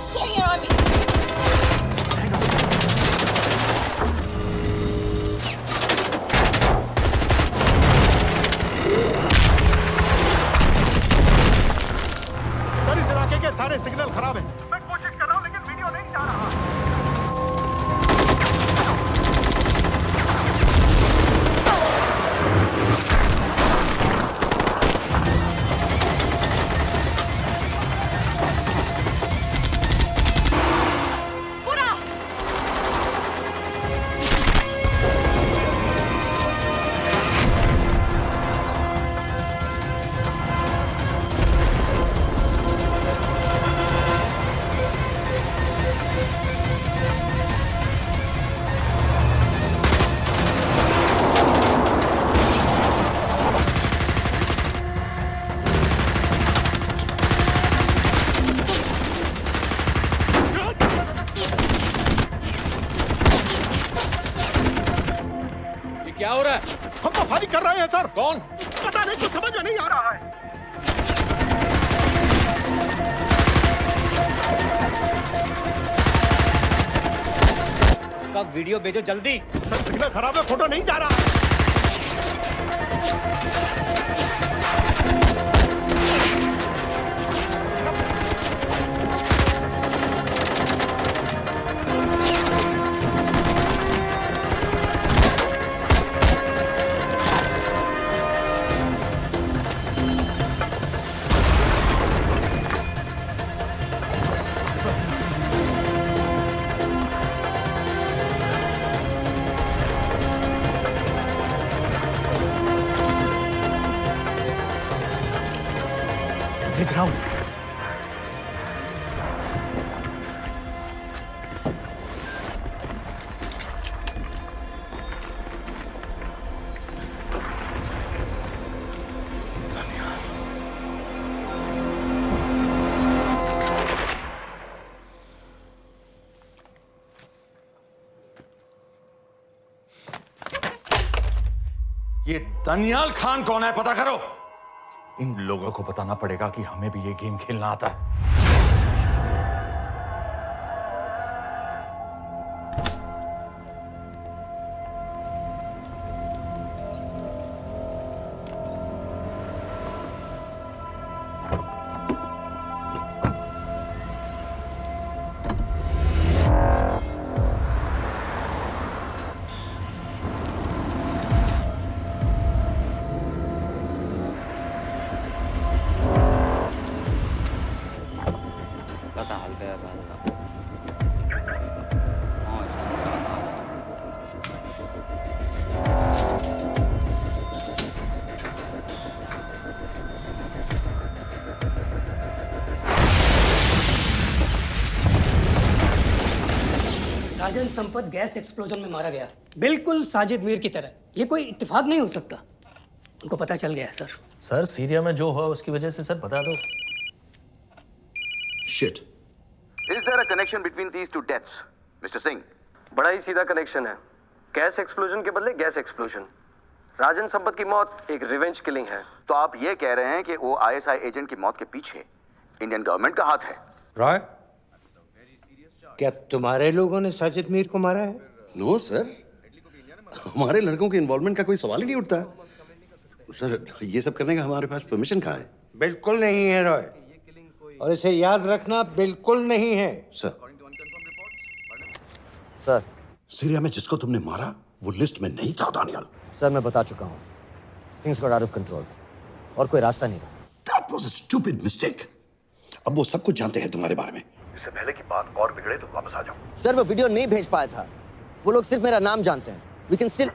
Syrian army. सर, इस इलाके के सारे सिग्नल खराब हैं। मैं कोशिश कर रहा हूँ लेकिन वीडियो नहीं जा रहा। क्या हो रहा है? हम तो फायरिंग कर रहे हैं सर। कौन? पता नहीं, कुछ समझ में नहीं आ रहा है। उसका वीडियो भेजो जल्दी। सर, सिग्नल खराब है, फोटो नहीं जा रहा। भेज रहा हूं। ये दनियाल खान कौन है, पता करो। इन लोगों को बताना पड़ेगा कि हमें भी ये गेम खेलना आता है। राजन संपत गैस एक्सप्लोजन में मारा गया, बिल्कुल साजिद मीर की तरह। ये कोई इत्तेफाक नहीं हो सकता। उनको पता चल गया है सर। सर, सीरिया में जो हुआ उसकी वजह से सर बता दो। Shit. Is there a connection between these two deaths, Mr. Singh? बड़ा ही सीधा कनेक्शन है। गैस एक्सप्लोजन के बदले गैस एक्सप्लोजन। राजन संपत की मौत एक रिवेंज किलिंग है। तो आप ये कह रहे हैं कि वो आईएसआई एजेंट की मौत के पीछे इंडियन गवर्नमेंट का हाथ है? रॉय, क्या तुम्हारे लोगों ने साजिद मीर को मारा है? नो सर, हमारे लड़कों के इन्वॉल्वमेंट का कोई सवाल ही नहीं उठता। सर, ये सब करने का हमारे पास परमिशन कहाँ है? बिल्कुल नहीं है रॉय। और इसे याद रखना बिल्कुल नहीं है। सर सीरिया में जिसको तुमने मारा वो लिस्ट में नहीं था दानियाल। सर मैं बता चुका हूँ, things got out of control और कोई रास्ता नहीं था। That was a stupid mistake. अब वो सब कुछ जानते हैं तुम्हारे बारे में। इससे पहले की बात और बिगड़े तो वापस आ जाओ। सर वो वीडियो नहीं भेज पाया था, वो लोग सिर्फ मेरा नाम जानते हैं। We can still...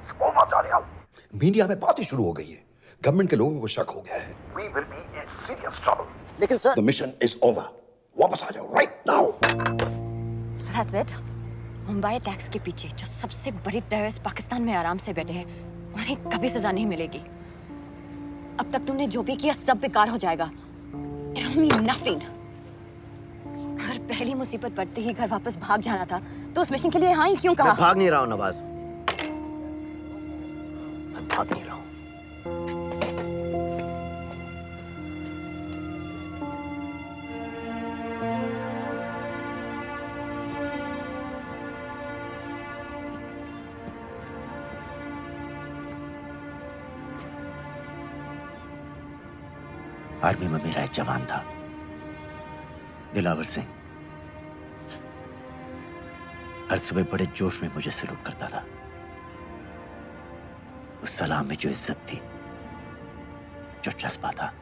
मीडिया में बात ही शुरू हो गई है, गवर्नमेंट के लोगों को शक हो गया है। We will be in serious trouble. लेकिन sir The mission is over. वापस आ जाओ right now. So that's it. Mumbai attacks के पीछे जो सबसे बड़ी टेररिस्ट पाकिस्तान में आराम से बैठे हैं, उन्हें कभी सजा नहीं मिलेगी। अब तक तुमने जो भी किया सब बेकार हो जाएगा। It'll mean nothing. अगर पहली मुसीबत पड़ते ही घर वापस भाग जाना था, तो उस मिशन के लिए हाँ ही क्यों कहा? मैं भाग नहीं रहा हूँ नवाज, मैं भाग नहीं रहा हूँ। आर्मी में मेरा एक जवान था, दिलावर सिंह। हर सुबह बड़े जोश में मुझे सैल्यूट करता था। उस सलाम में जो इज्जत थी, जो जज्बा था,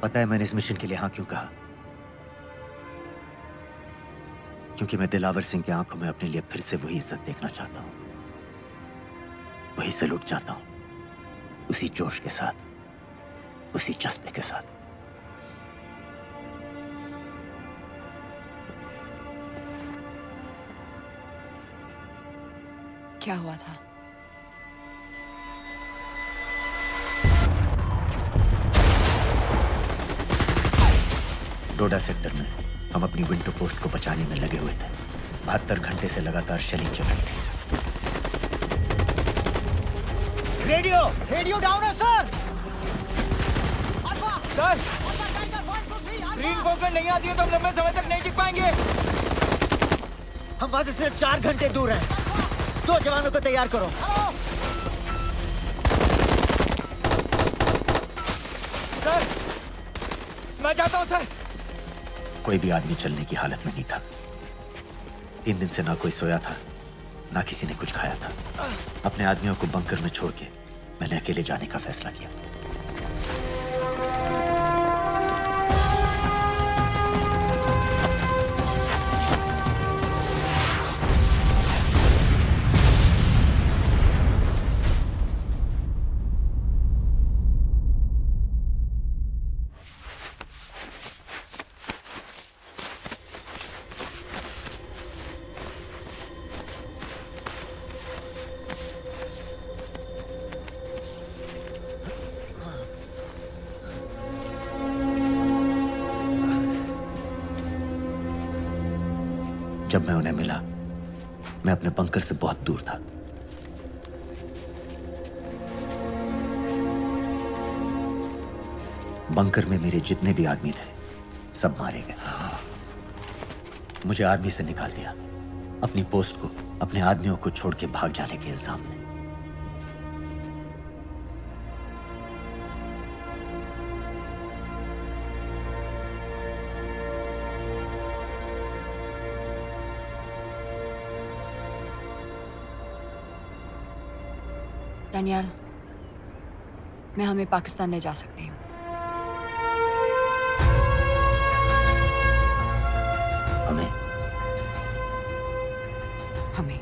पता है मैंने इस मिशन के लिए हाँ क्यों कहा? क्योंकि मैं दिलावर सिंह की आंखों में अपने लिए फिर से वही इज्जत देखना चाहता हूं, वही सैल्यूट चाहता हूं, उसी जोश के साथ, उसी जज्बे के साथ। क्या हुआ था? डोडा सेक्टर में हम अपनी विंटर पोस्ट को बचाने में लगे हुए थे। 72 घंटे से लगातार शेलिंग चल रही थी। रेडियो डाउन है सर। सर ग्रीन फोकस नहीं आती है तो हम लंबे समय तक नहीं टिक पाएंगे। हम वहां से सिर्फ 4 घंटे दूर हैं। 2 जवानों को तैयार करो। सर मैं चाहता हूं सर। कोई भी आदमी चलने की हालत में नहीं था। 3 दिन से ना कोई सोया था, ना किसी ने कुछ खाया था। अपने आदमियों को बंकर में छोड़ के मैंने अकेले जाने का फैसला किया। जब मैं उन्हें मिला, मैं अपने बंकर से बहुत दूर था। बंकर में मेरे जितने भी आदमी थे, सब मारे गए। मुझे आर्मी से निकाल दिया, अपनी पोस्ट को, अपने आदमियों को छोड़ के भाग जाने के इल्जाम में। दानियाल, मैं हमें पाकिस्तान ले जा सकती हूँ। हमें? हमें।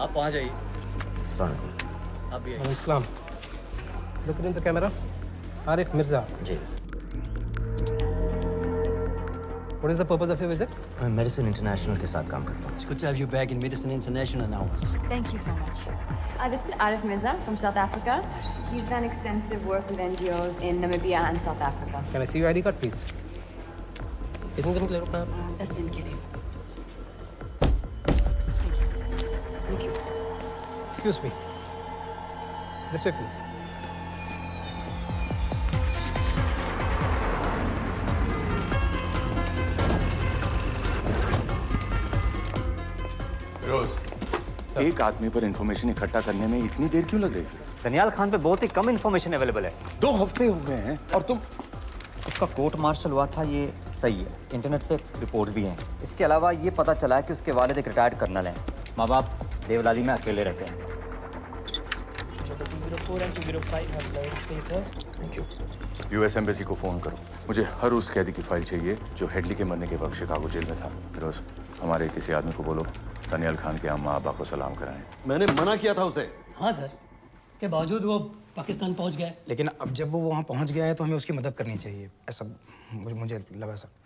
आप वहाँ जाइए। आप भी आइए। Islam. Look in the camera. Arif Mirza. जी। What is the purpose of your visit? मैं मेडिसिन इंटरनेशनल के साथ काम करता हूँ। It's good to have you back in Medicine International now. Thank you so much. This is Arif Mirza from South Africa. He's done extensive work with NGOs in Namibia and South Africa. Can I see your ID card, please? कितने दिन के लिए रुकना है? 10 दिन के लिए। Excuse me. This way, please. रोज, एक आदमी पर इंफॉर्मेशन इकट्ठा करने में इतनी देर क्यों लग रही थी? दनियाल खान पे बहुत ही कम इंफॉर्मेशन अवेलेबल है। 2 हफ्ते हो गए हैं और तुम। उसका कोर्ट मार्शल हुआ था, ये सही है। इंटरनेट पे रिपोर्ट भी हैं। इसके अलावा ये पता चला है कि उसके वालिद एक रिटायर्ड कर्नल हैं। माँ बाप देवलाली में अकेले रहते हैं। 204 and 205 has led stay, sir. Thank you. US embassy को फोन करो। मुझे हर उस कैदी की फाइल चाहिए जो हेडली के मरने के वक्त शिकागो जेल में था। फिरोज, हमारे किसी आदमी को बोलो दानियाल खान के अम्मा अब्बा को सलाम कराएं। मैंने मना किया था उसे। हाँ सर, इसके बावजूद वो पाकिस्तान पहुंच गया। लेकिन अब जब वो वहाँ पहुँच गया है तो हमें उसकी मदद करनी चाहिए, ऐसा मुझे लगा सर।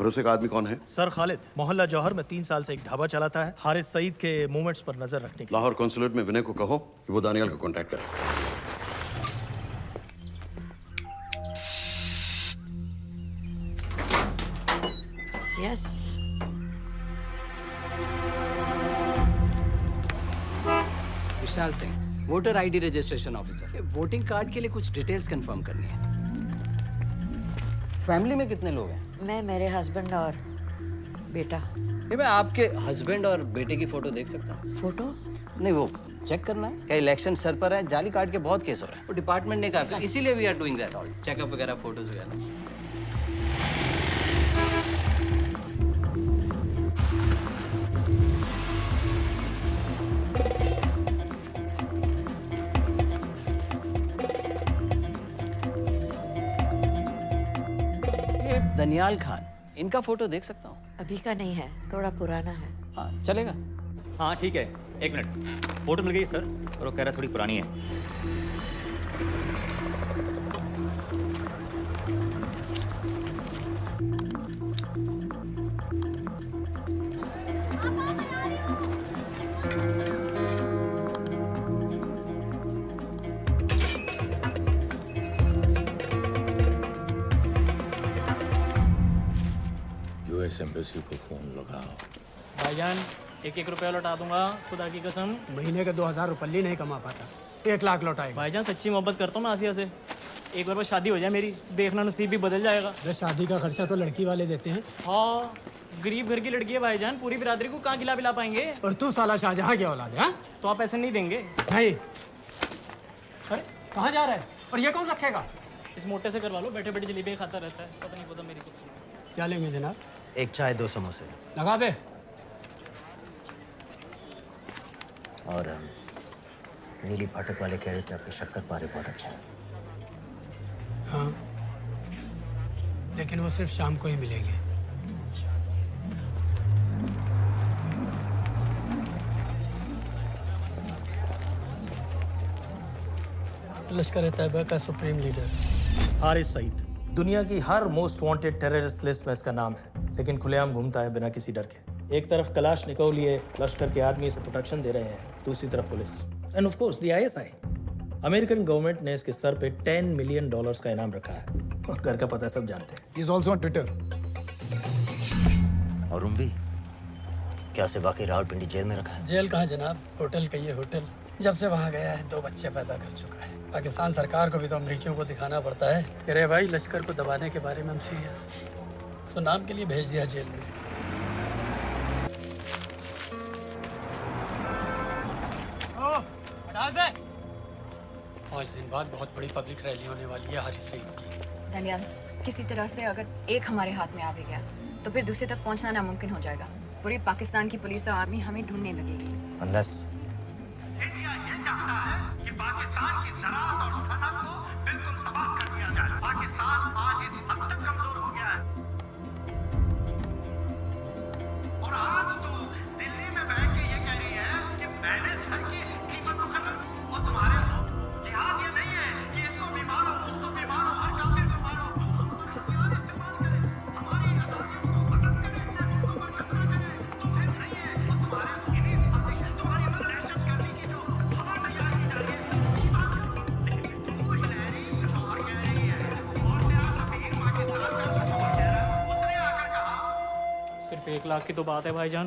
भरोसे का आदमी कौन है? सर खालिद, मोहल्ला जौहर में 3 साल से एक ढाबा चलाता है। हारिस सईद के मूवमेंट्स पर नजर रखने के। लाहौर कॉन्सुलेट में विनय को कहो कि वो दानियाल को कांटेक्ट करे। Yes. Vishal Singh, voter ID registration officer. Voting card के लिए कुछ डिटेल्स कंफर्म करनी है। फैमिली में कितने लोग हैं? मैं, मेरे हस्बैंड और बेटा। ये मैं आपके हस्बैंड और बेटे की फोटो देख सकता हूँ? फोटो? नहीं, वो चेक करना है। क्या इलेक्शन सर पर है? जाली कार्ड के बहुत केस हो रहे हैं। वो डिपार्टमेंट ने कहा, इसीलिए we are doing that all, checkup वगैरह, फोटोज वगैरह। दनियाल खान, इनका फोटो देख सकता हूँ? अभी का नहीं है, थोड़ा पुराना है। हाँ, चलेगा? हाँ ठीक है, 1 मिनट। फोटो मिल गई सर, और वो कह रहा थोड़ी पुरानी है। यूएस एम्बेसी को फोन लगाओ। भाईजान, 1-1 रुपया लौटा दूंगा, खुदा की कसम। महीने का 2000 रुपये नहीं कमा पाता, 1 लाख लौटाएगा। भाईजान सच्ची मोहब्बत करता हूँ मैं आसिया से। एक बार बस शादी हो जाए मेरी, देखना नसीब भी बदल जाएगा। शादी का खर्चा तो लड़की वाले देते हैं। हाँ, गरीब घर की लड़की है भाईजान, पूरी बिरादरी को कहाँ खिला पिला पाएंगे। और तू साला शाहजहां की औलाद है? तो आप ऐसे नहीं देंगे? नहीं। अरे कहाँ जा रहा है? और ये कौन रखेगा? इस मोटे से करवा लो, बैठे बैठे जलेबी खाता रहता है, पता नहीं पता मेरी कुछ। क्या लेंगे जनाब? 1 चाय 2 समोसे। लगा दे। और नीली फाटक वाले कह रहे थे आपके शक्कर पारे बहुत अच्छे हैं। हाँ, लेकिन वो सिर्फ शाम को ही मिलेंगे। लश्कर तैयबा का सुप्रीम लीडर हारिस सईद, दुनिया की हर मोस्ट वांटेड टेररिस्ट लिस्ट में इसका नाम है, लेकिन खुलेआम घूमता है बिना किसी डर के। एक तरफ कलाशनिकोव लिए लश्कर के आदमी इसे प्रोटेक्शन दे रहे हैं, दूसरी तरफ police end of course the ISI. American government ने इसके सर पे $10 मिलियन का इनाम रखा है, और घर का पता सब जानते हैं। He is also on Twitter. और उम्वी, क्या से वाकई रावलपिंडी जेल में रखा है? जेल कहाँ जनाब, होटल कहिए होटल। जब से वहाँ गया है 2 बच्चे पैदा कर चुका है। पाकिस्तान सरकार को भी तो अमरीकियों को दिखाना पड़ता है। अरे भाई, लश्कर को दबाने के बारे में हम सीरियस हैं। सो नाम के लिए भेज दिया जेल में। पाँच दिन बाद बहुत बड़ी पब्लिक रैली होने वाली है हारिस सईद की। दनियाल, किसी तरह से अगर एक हमारे हाथ में आ भी गया तो फिर दूसरे तक पहुंचना नामुमकिन हो जाएगा। पूरी पाकिस्तान की पुलिस और आर्मी हमें ढूंढने लगेगी। Unless इंडिया ये चाहता है कि पाकिस्तान की ज़राअत और सनअत को बिल्कुल तबाह कर दिया जाए। पाकिस्तान आज इस हद तक कमजोर हो गया है और आज तो दिल्ली में बैठ के ये कह रही है कि मैंने सर की कीमत मुकर्रर और तुम्हारे लोग जिहाद ये नहीं है कि इसको भी मारो, उसको भी मारो, हर काफिर को मारो। हथियार इस्तेमाल करें, हमारी आजादियों को पसंद करें, अपने मुल्कों पर कब्जा करें, तो फिर नहीं है। और तुम्हारे इन्हीं साजिशों, तुम्हारी दहशत गर्दी की जो हवा तैयार की जा रही है, उसकी बात करो। लेकिन तू हिलैरी कुछ और कह रही है और तेरा सफीर पाकिस्तान का कुछ और कह रहा है। उसने आकर कहा सिर्फ 1 लाख की तो बात है भाईजान,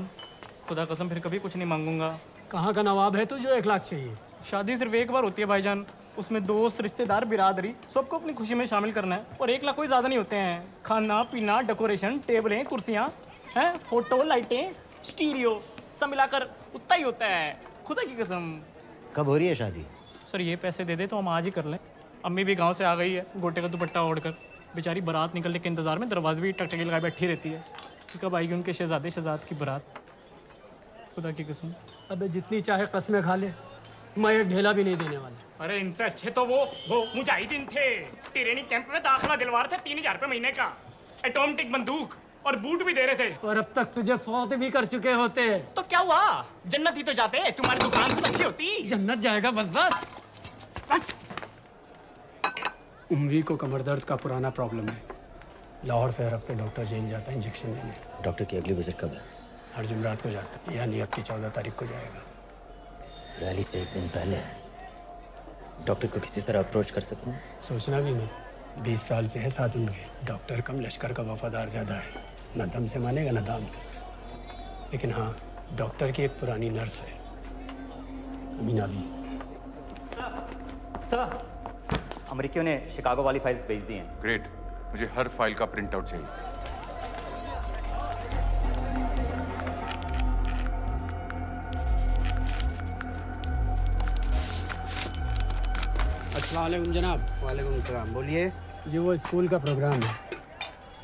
खुदा कसम फिर कभी कुछ नहीं मांगूंगा। कहाँ का नवाब है तू जो 1 लाख चाहिए? शादी सिर्फ एक बार होती है भाईजान, उसमें दोस्त रिश्तेदार बिरादरी सबको अपनी खुशी में शामिल करना है, और 1 लाख कोई ज़्यादा नहीं होते हैं। खाना पीना, डेकोरेशन, टेबलें, कुर्सियाँ हैं, फोटो, लाइटें, स्टीरियो सब मिलाकर उतना ही होता है, खुदा की कसम। कब हो रही है शादी? सर ये पैसे दे दे तो हम आज ही कर लें। अम्मी भी गांव से आ गई है गोटे का दुपट्टा ओढ़कर, बेचारी बारात निकलने के इंतजार में दरवाजे भी टकटकी लगाए बैठी रहती है कि कब आएगी उनके शहजाद की बारात, खुदा की कसम। अबे जितनी चाहे कस्में खा ले, मैं एक ढेला भी नहीं देने वाला। अरे इनसे अच्छे तो वो मुजाहिदीन थे, ट्रेनिंग कैंप में दाखिला दिलवा रहे थे 3000 रुपये महीने का, एटॉमिक बंदूक और बूट भी दे रहे थे। और अब तक तुझे फौत भी कर चुके होते। तो क्या हुआ, जन्नत ही तो जाते, तुम्हारी दुकान से अच्छी होती। जन्नत जाएगा बस। उम्वी को कमर दर्द का पुराना प्रॉब्लम है, लाहौर से हर हफ्ते डॉक्टर जेल जाता है इंजेक्शन देने। डॉक्टर की अगली विजिट कब है? हर जुमरात को जाता है, यानी अब की 14 तारीख को जाएगा। रैली से 1 दिन पहले डॉक्टर को किसी तरह अप्रोच कर सकते हैं? सोचना भी नहीं, 20 साल से है साथ उनके। डॉक्टर कम लश्कर का वफादार ज़्यादा है, न दम से मानेगा न दाम से। लेकिन हाँ, डॉक्टर की एक पुरानी नर्स है, अमीना भी। सर, अमेरिकियों ने शिकागो वाली फाइल्स भेज दी हैं। ग्रेट, मुझे हर फाइल का प्रिंट आउट चाहिए। अस्सलाम वालेकुम जनाब। वालेकुम सलाम, बोलिए। जी वो स्कूल का प्रोग्राम है,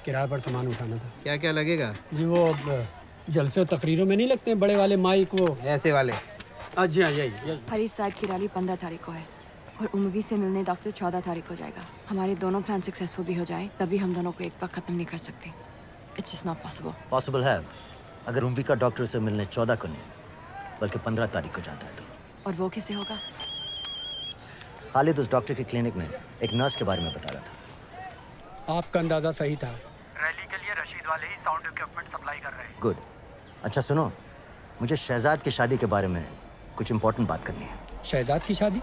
किराए पर सामान उठाना था। क्या क्या लगेगा? जी वो जलसे तकरीरों में नहीं लगते हैं बड़े वाले माइक, वो ऐसे वाले? जी हाँ, यही। हरीश साहब की रैली 15 तारीख को है और उमवी से मिलने डॉक्टर 14 तारीख को जाएगा। हमारे दोनों प्लान सक्सेसफुल भी हो जाए तभी हम दोनों को एक बार खत्म नहीं कर सकते। It's just not possible. Possible है अगर उम्वी का डॉक्टर से मिलने 14 को नहीं बल्कि 15 तारीख को जाता है तो। और वो कैसे होगा? खालिद उस डॉक्टर के क्लिनिक में एक नर्स के बारे में बता रहा था। आपका अंदाजा सही था। रैली के लिए रशीद वाले ही साउंड इक्विपमेंट सप्लाई कर रहे हैं। गुड। अच्छा सुनो, मुझे शहजाद की शादी के बारे में कुछ इम्पोर्टेंट बात करनी है। शहजाद की शादी?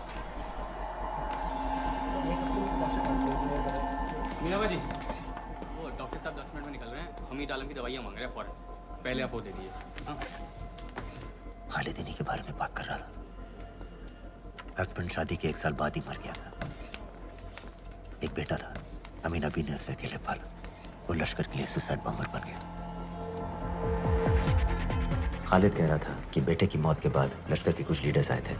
मीनाबा जी, वो डॉक्टर साहब 10 मिनट में निकल रहे हैं, हमीद आलम की दवाइयाँ मांग रहे हैं फौरन, पहले आप वो दे दीजिए। हाँ, खालिद इन्हीं के बारे में बात कर रहा था। हस्बैंड शादी के 1 साल बाद ही मर गया था। एक बेटा था, अमीना बी ने उसे अकेले पाला। वो लश्कर के लिए सुसाइड बॉम्बर बन गया। खालिद कह रहा था कि बेटे की मौत के बाद लश्कर के कुछ लीडर्स आए थे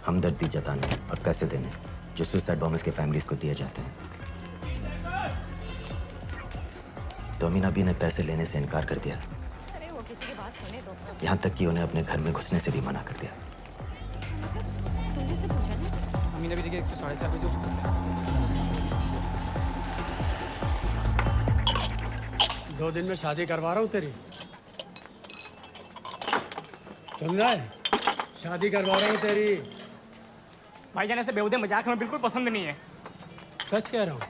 हमदर्दी जताने और पैसे देने जो सुसाइड बॉम्बर्स के फैमिलीज को दिए जाते हैं। तो अमीना बी ने पैसे लेने से इनकार कर दिया। अरे वो किसी की बात सुने तो। यहाँ तक कि उन्हें अपने घर में घुसने से भी मना कर दिया। अमीना भी देखिए 104.5 बजे उठ चुका है। 2 दिन में शादी करवा रहा हूँ तेरी, सुन रहा है? शादी करवा रहा हूँ तेरी। भाईजान ऐसे बेहुदे मजाक हमें बिल्कुल पसंद नहीं है। सच कह रहा हूँ।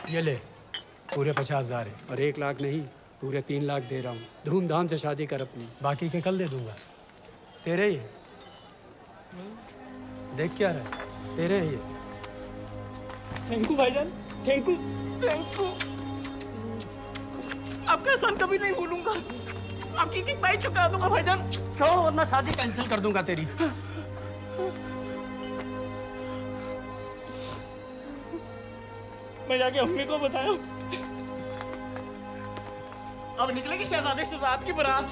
ये ले, पूरे 50,000 है और 1 लाख नहीं, पूरे 3 लाख दे रहा हूँ। धूमधाम से शादी कर अपनी, बाकी के कल दे दूंगा। तेरे ही देख क्या रहा है, तेरे ही। थैंक यू भाईजान, थैंक यू, थैंक यू। आपका एहसान कभी नहीं भूलूंगा। आपकी एक बाइक चुका दूंगा भाईजान। क्यों? वरना शादी कैंसिल कर दूंगा तेरी। मैं जाके अम्मी को बताया। अब निकलेगी शहजादे शहजाद की बारात।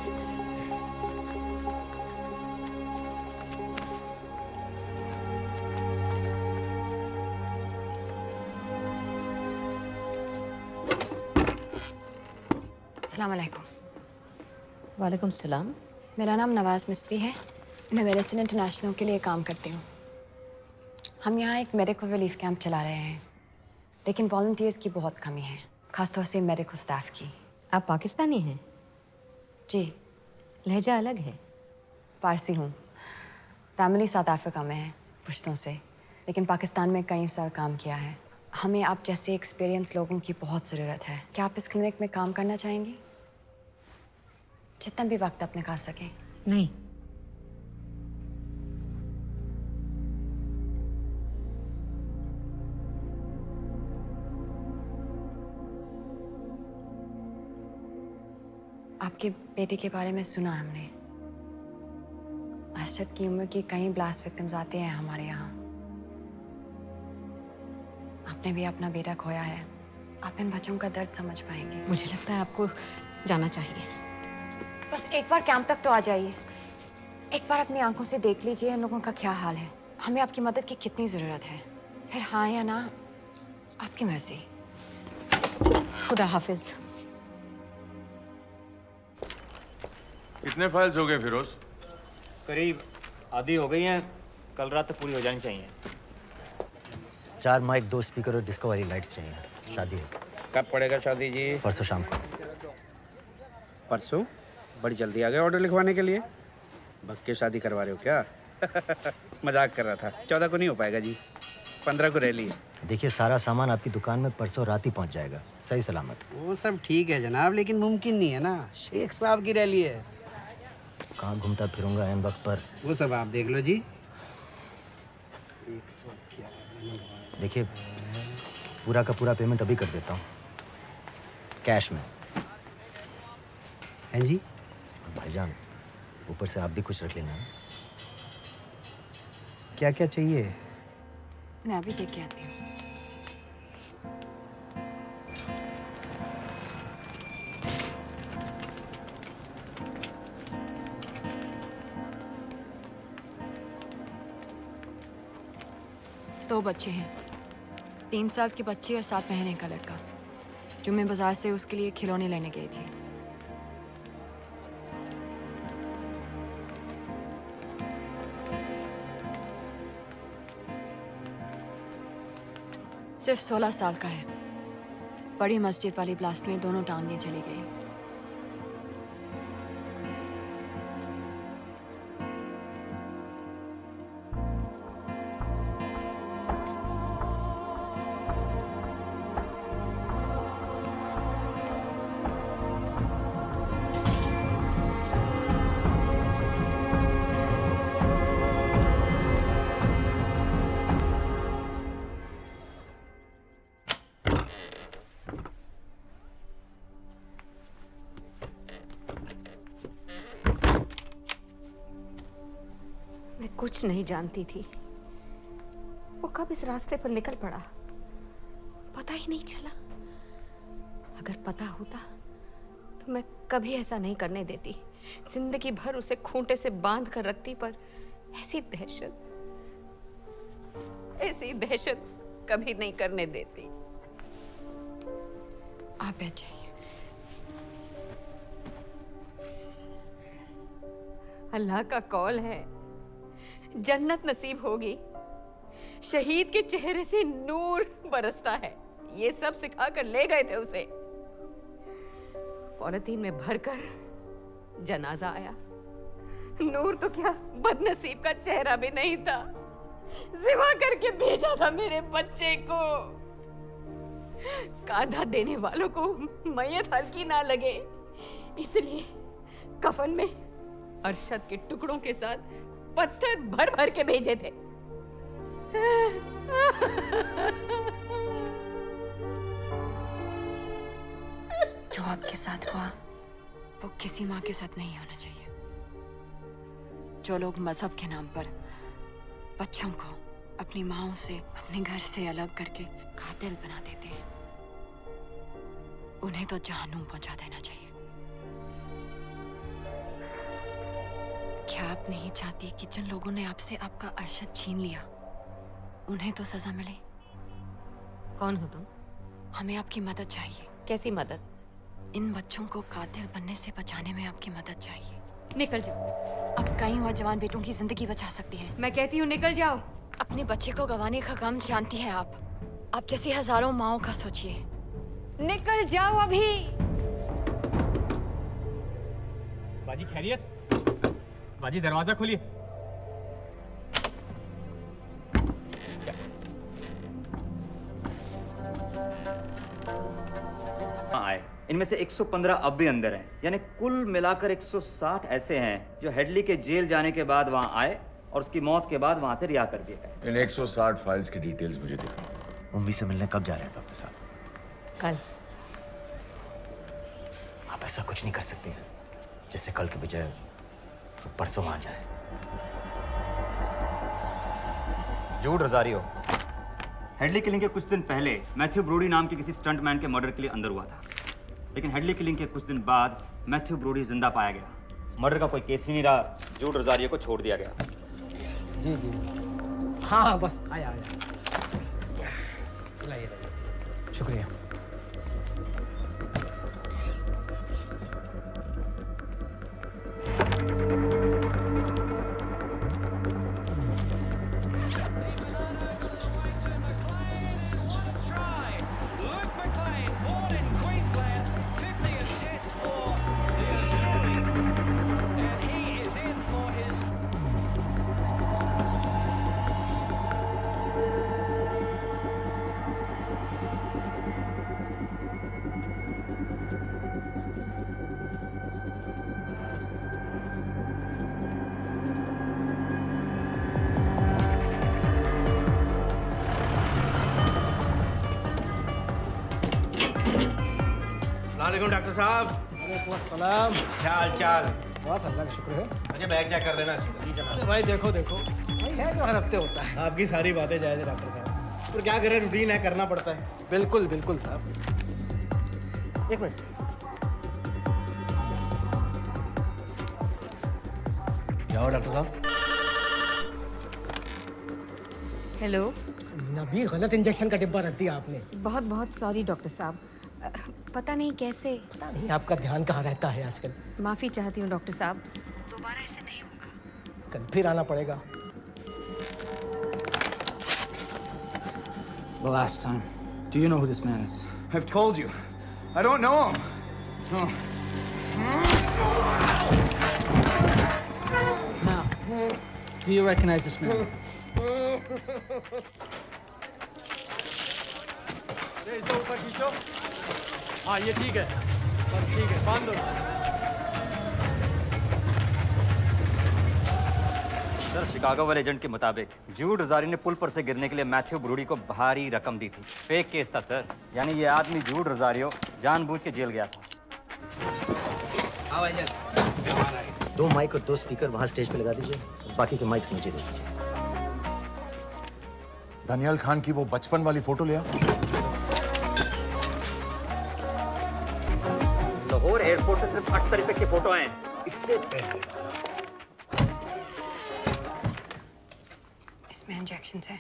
अस्सलाम वालेकुम। वालेकुम सलाम। मेरा नाम नवाज़ मिस्त्री है, मैं मेडिसिन इंटरनेशनल के लिए काम करती हूँ। हम यहाँ एक मेडिकल रिलीफ कैंप चला रहे हैं, लेकिन वॉलंटियर्स की बहुत कमी है, खासतौर से मेडिकल स्टाफ की। आप पाकिस्तानी हैं? जी। लहजा अलग है। पारसी हूँ, फैमिली साउथ अफ्रीका में है पुश्तों से, लेकिन पाकिस्तान में कई साल काम किया है। हमें आप जैसे एक्सपीरियंस लोगों की बहुत ज़रूरत है। क्या आप इस क्लिनिक में काम करना चाहेंगी? जितना भी वक्त आप निकाल सकें। नहीं। आपके बेटे के बारे में सुना हमने। अरशद की उम्र के कई ब्लास्ट विक्टिम्स आते हैं हमारे यहाँ। आपने भी अपना बेटा खोया है। आप इन बच्चों का दर्द समझ पाएंगे। मुझे लगता है आपको जाना चाहिए। बस एक बार कैंप तक तो आ जाइए। एक बार अपनी आंखों से देख लीजिए इन लोगों का क्या हाल है। हमें आपकी मदद की कितनी जरूरत है। फिर हाँ या ना आपकी मर्जी। खुदा हाफिज। कितने फाइल्स हो गए फिरोज? करीब आधी हो गई हैं, कल रात तक पूरी हो जानी चाहिए। 4 माइक, 2 स्पीकर और डिस्को वाली लाइट्स चाहिए। शादी है। कब पड़ेगा शादी जी? परसों शाम को। परसों? बड़ी जल्दी आ गए ऑर्डर लिखवाने के लिए। भक्के शादी करवा रहे हो क्या? मजाक कर रहा था। 14 को नहीं हो पाएगा जी, 15 को रैली है। देखिए, सारा सामान आपकी दुकान में परसों रात ही पहुंच जाएगा, सही सलामत। वो सब ठीक है जनाब, लेकिन मुमकिन नहीं है ना। शेख साहब की रैली है। कहाँ घूमता फिरूंगा ऐन वक्त पर? वो सब आप देख लो जी। देखिए, पूरा का पूरा पेमेंट अभी कर देता हूँ, कैश में। हैं जी? भाईजान, ऊपर से आप भी कुछ रख लेना। क्या क्या चाहिए? मैं अभी देख के आती हूँ। दो बच्चे हैं, 3 साल के बच्चे और 7 महीने का लड़का, जो मैं बाजार से उसके लिए खिलौने लेने गई थी। सिर्फ 16 साल का है। बड़ी मस्जिद वाली ब्लास्ट में दोनों टांगें चली गई। मैं कुछ नहीं जानती थी, वो कब इस रास्ते पर निकल पड़ा पता ही नहीं चला। अगर पता होता तो मैं कभी ऐसा नहीं करने देती। जिंदगी भर उसे खूंटे से बांध कर रखती, पर ऐसी दहशत कभी नहीं करने देती। आप बैठ जाइए। अल्लाह का कौल है, जन्नत नसीब होगी। शहीद के चेहरे से नूर बरसता है, ये सब सिखा कर ले गए थे उसे। पॉलिथीन में भरकर जनाजा आया। नूर तो क्या, बदनसीब का चेहरा भी नहीं था। जिवा करके भेजा था मेरे बच्चे को। कांधा देने वालों को मैयत हल्की ना लगे, इसलिए कफन में अरशद के टुकड़ों के साथ पत्थर भर भर के भेजे थे। जो आपके साथ हुआ वो किसी माँ के साथ नहीं होना चाहिए। जो लोग मजहब के नाम पर बच्चों को अपनी माँओं से, अपने घर से अलग करके कातिल बना देते हैं, उन्हें तो जहन्नुम पहुंचा देना चाहिए। क्या आप नहीं चाहती कि जिन लोगों ने आपसे आपका अरशद छीन लिया, उन्हें तो सजा मिले? कौन हो तुम? हमें आपकी मदद चाहिए। कैसी मदद? इन बच्चों को कातिल बनने से बचाने में आपकी मदद चाहिए। निकल जाओ। आप कई और जवान बेटों की जिंदगी बचा सकती हैं। मैं कहती हूँ निकल जाओ। अपने बच्चे को गंवाने का गम जानती हैं आप। आप जैसी हजारों माओं का सोचिए। निकल जाओ अभी। बाजी खैरियत? बाजी दरवाजा खोलिए। आए, इनमें से 115 अब भी अंदर हैं, यानी कुल मिलाकर 160 ऐसे हैं जो हेडली के जेल जाने के बाद वहां आए और उसकी मौत के बाद वहां से रिहा कर दिए गए। इन 160 फाइल्स की डिटेल्स मुझे दिखाओ। उम्मी से मिलने कब जा रहे हैं डॉक्टर साहब? कल। आप ऐसा कुछ नहीं कर सकते हैं। जिससे कल के बजाय वो परसों वहां जाए। जूड रोजारियो हेडली किलिंग के कुछ दिन पहले मैथ्यू ब्रोडी नाम के किसी स्टंटमैन के मर्डर के लिए अंदर हुआ था, लेकिन हेडली किलिंग के कुछ दिन बाद मैथ्यू ब्रोडी जिंदा पाया गया। मर्डर का कोई केस ही नहीं रहा, जूड रोजारियो को छोड़ दिया गया। जी जी हाँ हाँ बस आया आया। लाइए शुक्रिया। वालेकुम डॉक्टर साहब। वालेकुम अस्सलाम। क्या हाल चाल? बस अल्लाह का शुक्र है। मुझे बैग चेक कर देना। अरे भाई देखो देखो भाई है जो हर हफ्ते होता है। आपकी सारी बातें जायज़ है डॉक्टर साहब, पर क्या करें, रूटीन है, करना पड़ता है। बिल्कुल बिल्कुल साहब। एक मिनट। क्या हुआ डॉक्टर साहब? हेलो। नबी गलत इंजेक्शन का डिब्बा रख दिया आपने। बहुत बहुत सॉरी डॉक्टर साहब, पता नहीं कैसे। पता नहीं आपका ध्यान कहाँ रहता है आजकल। माफ़ी चाहती हूँ डॉक्टर साहब, दोबारा ऐसे नहीं होगा। कल फिर आना पड़ेगा। The last time. Do you know who this man is? I've told you. I don't know him. Now, do you recognize this man? इसे ऊपर खींचो। हाँ ये ठीक है, बस ठीक है, बांध दो। सर, शिकागो वाले एजेंट के मुताबिक जूड रोजारियो ने पुल पर से गिरने के लिए मैथ्यू ब्रूडी को भारी रकम दी थी। फेक केस था सर, यानी ये आदमी जूड रोजारियो जानबूझ के जेल गया था। दो माइक और दो स्पीकर वहां स्टेज पे लगा दीजिए, बाकी के माइक्स मुझे दे दीजिए। दानियाल खान की वो बचपन वाली फोटो ले आओ। लाहौर एयरपोर्ट से सिर्फ 8 तारीख की फोटो आए। इससे पहले इसमें इंजेक्शन है,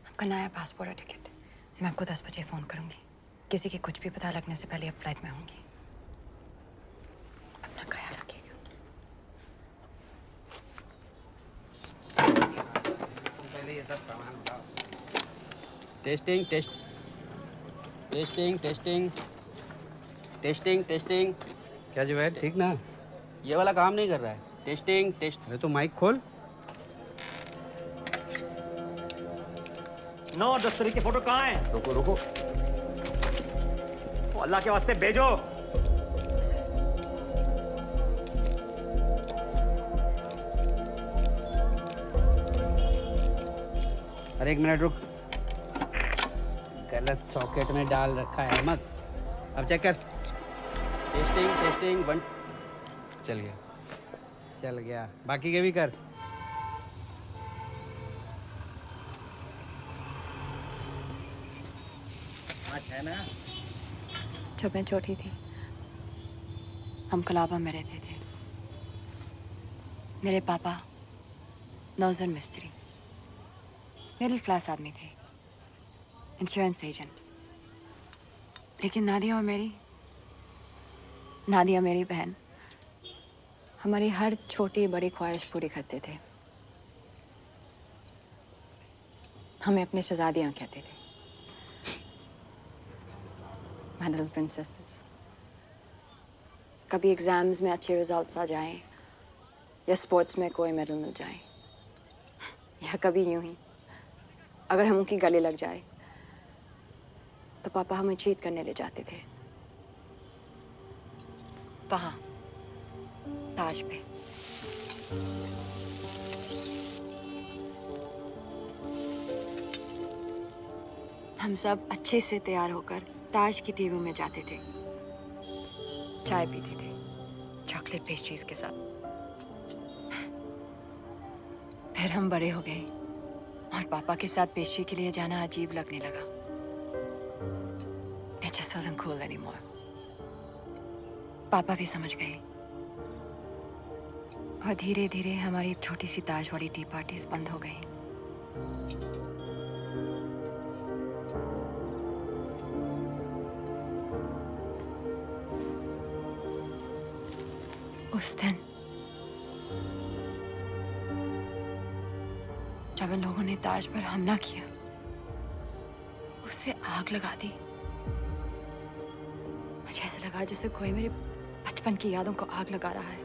आपका नया पासपोर्ट और टिकट। मैं आपको 10 बजे फ़ोन करूंगी। किसी के कुछ भी पता लगने से पहले आप फ्लाइट में होंगी। अपना ख्याल रखिएगा। पहले ये सब सामान उठाओ। Testing test testing testing testing testing. क्या जुबैर, ठीक ना? ये वाला काम नहीं कर रहा है। Testing test. अरे तो माइक खोल। 9 और 10 तारीख की फोटो कहाँ है? रुको रुको, अल्लाह के वास्ते भेजो। अरे एक मिनट रुक, गलत सॉकेट में डाल रखा है मत। अब चेक कर। Testing testing 1। चल गया चल गया, बाकी के भी कर। है ना? जब मैं छोटी थी हम कलाबा में रहते थे। मेरे पापा नौजर मिस्त्री, मिडिल क्लास आदमी थे, इंश्योरेंस एजेंट। लेकिन नादिया मेरी बहन हमारी हर छोटी बड़ी ख्वाहिश पूरी करते थे। हमें अपने शहजादियाँ कहते थे, My little princesses। कभी एग्जाम्स में अच्छे रिजल्ट्स आ जाएं या स्पोर्ट्स में कोई मेडल मिल जाए, या कभी यूं ही अगर हम उनकी गले लग जाए तो पापा हमें चीट करने ले जाते थे वहाँ ताज पे। हम सब अच्छे से तैयार होकर ताज की टीवी में जाते थे, चाय पीते थे, चॉकलेट चॉकलेट पेस्ट्रीज के साथ। फिर हम बड़े हो गए और पापा के साथ पेस्ट्री के लिए जाना अजीब लगने लगा। It just wasn't cool anymore. पापा भी समझ गए और धीरे धीरे हमारी छोटी सी ताज वाली टी पार्टीज बंद हो गई। उस दिन जब इन लोगों ने ताज पर हमला किया, उसे आग लगा दी। मुझे ऐसा लगा जैसे कोई मेरे बचपन की यादों को आग लगा रहा है।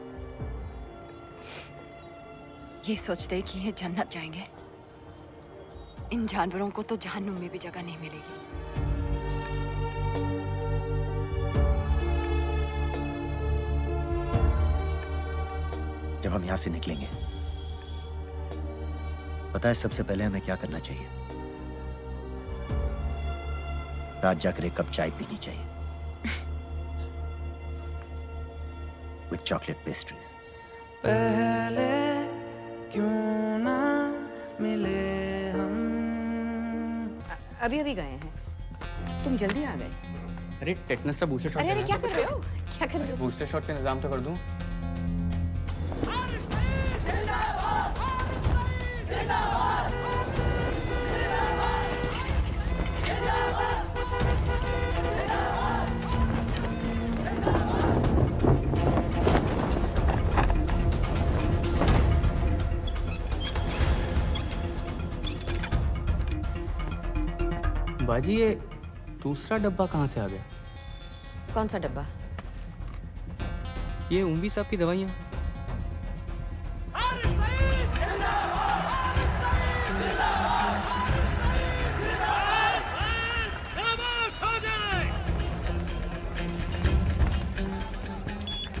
ये सोचते कि ये जन्नत जाएंगे, इन जानवरों को तो जहन्नुम में भी जगह नहीं मिलेगी। जब हम यहाँ से निकलेंगे, पता है सबसे पहले हमें क्या करना चाहिए? रात जाकर एक कप चाय पीनी चाहिए विथ चॉकलेट पेस्ट्रीज। पहले क्यों ना मिले हम। अभी अभी गए हैं, तुम जल्दी आ गए। अरे टेटनस का बूस्टर शॉट। अरे क्या कर रहे हो? क्या कर रहे हो? बूस्टर शॉट का इंतजाम तो कर दूं। बाजी ये दूसरा डब्बा कहाँ से आ गया? कौन सा डब्बा? ये उम्वी साहब की दवाइयाँ।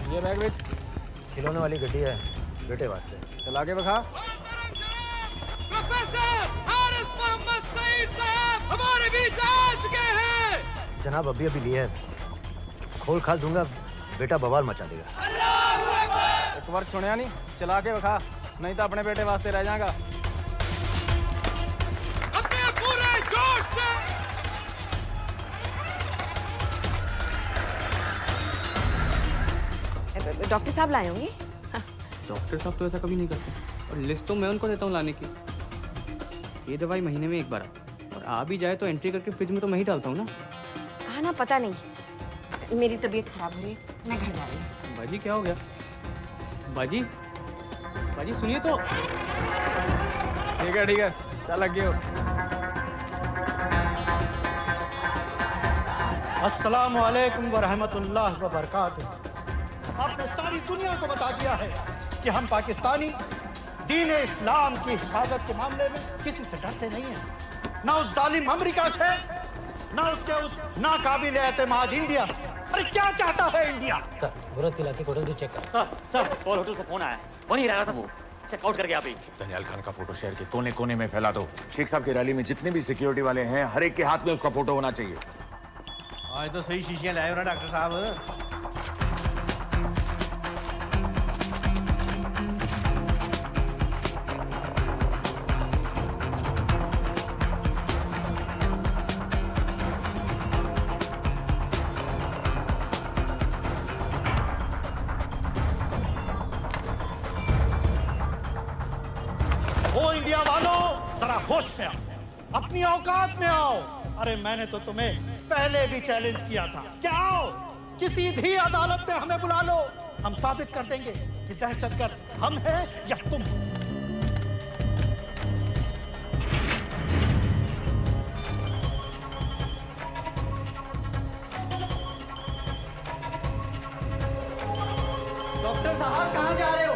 ये बैग विथ खिलौने वाली गड्डी है बेटे वास्ते। चला के बखा। हमारे बीच आ चुके हैं। जनाब अभी अभी लिया है, खोल खाल दूंगा बेटा बवाल मचा देगा। एक बार सुनिया नहीं, चला के बखा, नहीं तो अपने बेटे वास्ते रह जाएगा। अपने पूरे जोश से। डॉक्टर साहब लाए होंगे। डॉक्टर साहब तो ऐसा कभी नहीं करते, और लिस्ट तो मैं उनको देता हूँ लाने की। ये दवाई महीने में एक बार आती, और आ भी जाए तो एंट्री करके फ्रिज में तो मैं ही डालता हूँ ना। कहा ना पता नहीं, मेरी तबीयत खराब हो रही है, मैं घर जा रही हूँ। बाजी क्या हो गया? बाजी बाजी सुनिए तो। ठीक है चल लग गए। अस्सलामु अलैकुम व रहमतुल्लाह व बरकातुहू। आपने सारी दुनिया को बता दिया है कि हम पाकिस्तानी दीन इस्लाम की हिफाजत के मामले में किसी से डरते नहीं हैं, ना उस जालिम अमेरिका से, ना उसके उस नाकाबिल एतमाद इंडिया से। अरे क्या चाहता है इंडिया? सर बुरत के इलाके को होटल चेक कर। सर पॉल होटल से फोन आया, वहीं रह रहा था वो, चेकआउट करके आप ही। दनियाल खान का फोटो शहर के कोने कोने में फैला दो। शेख साहब की रैली में जितने भी सिक्योरिटी वाले हैं, हर एक के हाथ में उसका फोटो होना चाहिए। आज तो सही शीशियां लाए हो ना डॉक्टर साहब। ओ इंडिया वालों, जरा होश में आओ, अपनी औकात में आओ। अरे मैंने तो तुम्हें पहले भी चैलेंज किया था। क्या आओ, किसी भी अदालत में हमें बुला लो, हम साबित कर देंगे कि दहशतगर्द हम हैं या तुम। डॉक्टर साहब कहाँ जा रहे हो?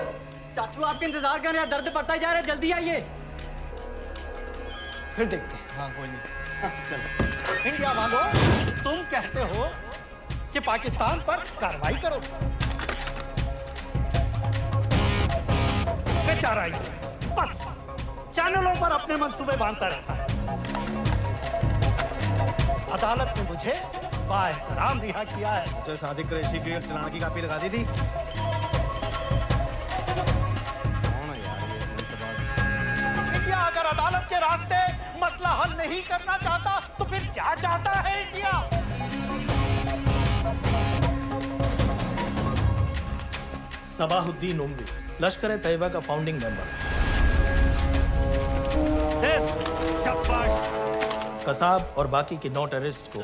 चाचू आपके इंतजार कर रहे हैं, दर्द पड़ता जा रहा है, जल्दी आइए। फिर देखते हैं। हाँ कोई नहीं, चलो। इंडिया वालों, तुम कहते हो कि पाकिस्तान पर कार्रवाई करो, बेचारा बस चैनलों पर अपने मंसूबे बांधता रहता है। अदालत ने मुझे बाएहतराम रिहा किया है। जो सादिक कुरैशी के चलान की कापी लगा दी थी। के रास्ते मसला हल नहीं करना चाहता तो फिर क्या चाहता है इंडिया? सबाहुद्दीन उमवी, लश्कर तैयबा का फाउंडिंग मेंबर। कसाब और बाकी के 9 टेररिस्ट को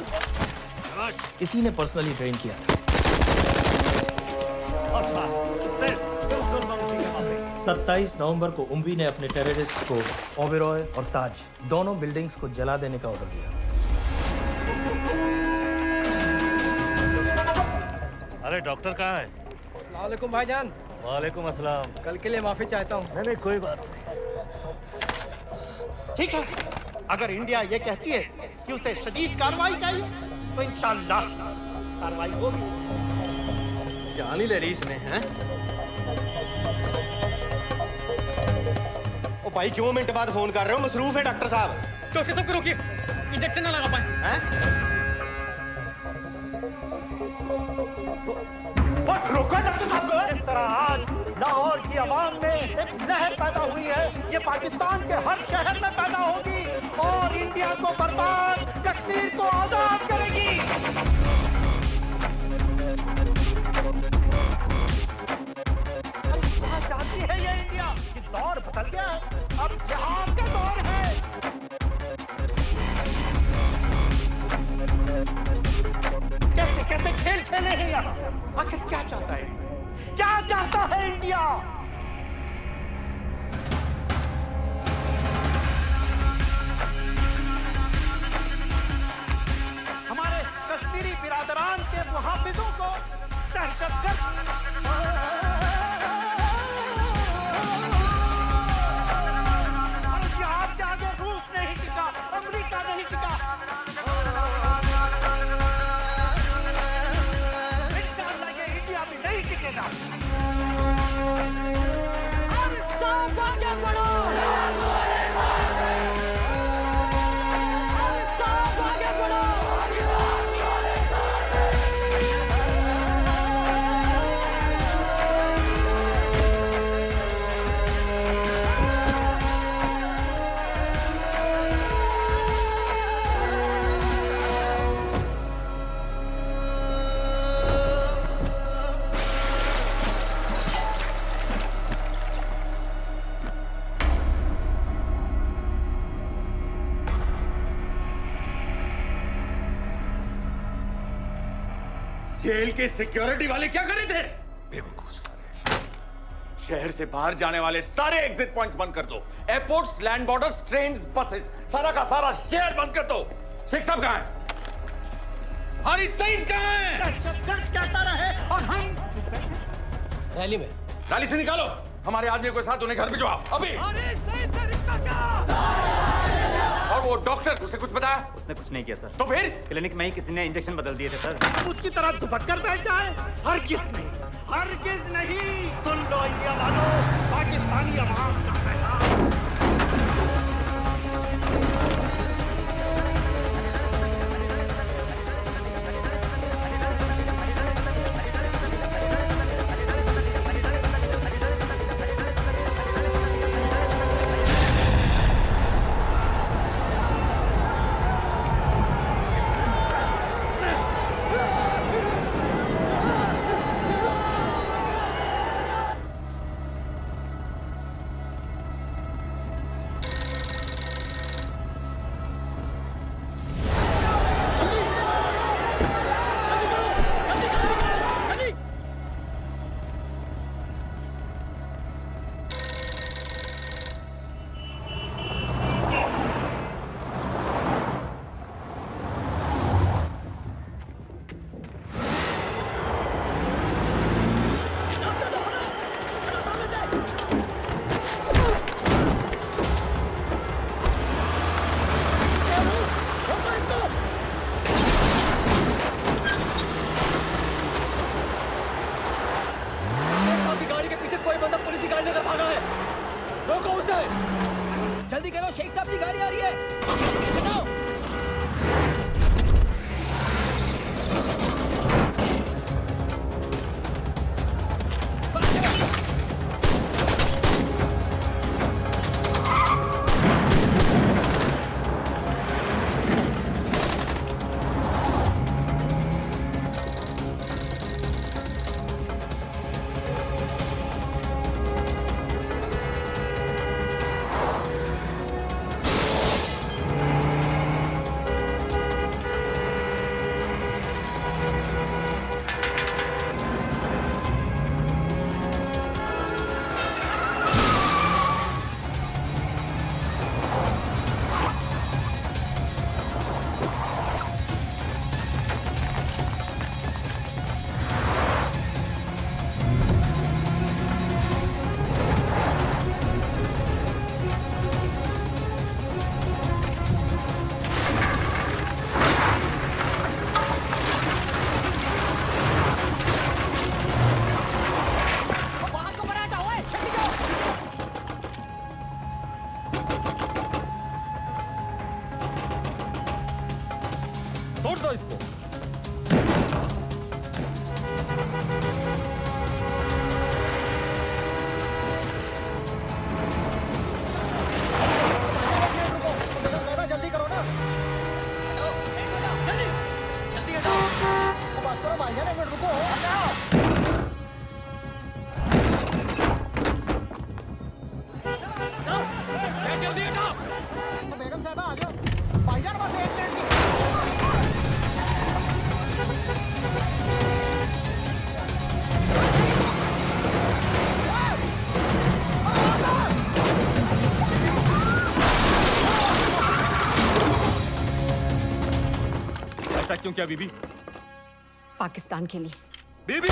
इसी ने पर्सनली ट्रेन किया था। 27 नवंबर को उमवी ने अपने टेररिस्ट को ओबेरॉय और ताज दोनों बिल्डिंग्स को जला देने का ऑर्डर दिया। अरे डॉक्टर कहाँ है? वालेकुम भाईजान। वालेकुम अस्सलाम। कल के लिए माफी चाहता हूँ। नहीं कोई बात ठीक है, अगर इंडिया ये कहती है कि उसे शदीद कार्रवाई चाहिए तो इंशाअल्लाह कार्रवाई होगी। जान ही ले ली इसने, हैं? ओ भाई क्यों मिनट बाद फोन कर रहे हो? मसरूफ है डॉक्टर साहब। डॉक्टर साहब को रोकिए, इंजेक्शन ना लगा पाए। हैं? रोका डॉक्टर साहब को। इस तरह आज लाहौर की आवाम में एक लहर पैदा हुई है, ये पाकिस्तान के हर शहर में पैदा होगी और इंडिया को बर्बाद, कश्मीर को आजाद करेगी। कहाँ जाती है ये इंडिया? ये दौर बदल गया है, अब जिहाद का दौर है। कैसे कैसे खेल खेले हैं यहाँ? आखिर क्या चाहता है? क्या चाहता है इंडिया? हमारे कश्मीरी बिरादरान के मुहाफिजों को दहशतगर्द और उस जिहाद के आगे रूस नहीं टिका, अमेरिका नहीं टिका। इंशाअल्लाह ये इंडिया भी नहीं टिकेगा। और सब आगे बढ़ो। और सब आगे बढ़ो। जेल के सिक्योरिटी वाले क्या करे थे? बेवकूफ साले। शहर से बाहर जाने वाले सारे एग्जिट पॉइंट्स बंद कर दो। Airports, land borders, trains, buses, सारा का सारा शहर बंद कर दो। शेख साहब कहाँ हैं? हारिस सईद कहाँ हैं? दहशतगर्द कहता रहे और हम रैली में। रैली से निकालो हमारे आदमी को साथ, उन्हें घर भिजवाओ अभी। और वो डॉक्टर, उसे कुछ बताया? उसने कुछ नहीं किया सर। तो फिर क्लिनिक में ही किसी ने इंजेक्शन बदल दिए थे सर। उसकी तरह दुपट कर बैठ जाए? हरगिज़ नहीं, हरगिज़ नहीं। सुन लो इंडिया वालों, पाकिस्तानी अवाम का पैगाम। तोड़ दो इसको। जल्दी करो ना। जल्दी हटाओ। बस करो भाईजान, 1 मिनट रुको। जल्दी हटाओ। बेगम साहब आ जाओ। भाईजान बस 1 मिनट की। ऐसा क्यों किया बीबी? पाकिस्तान के लिए। बीबी!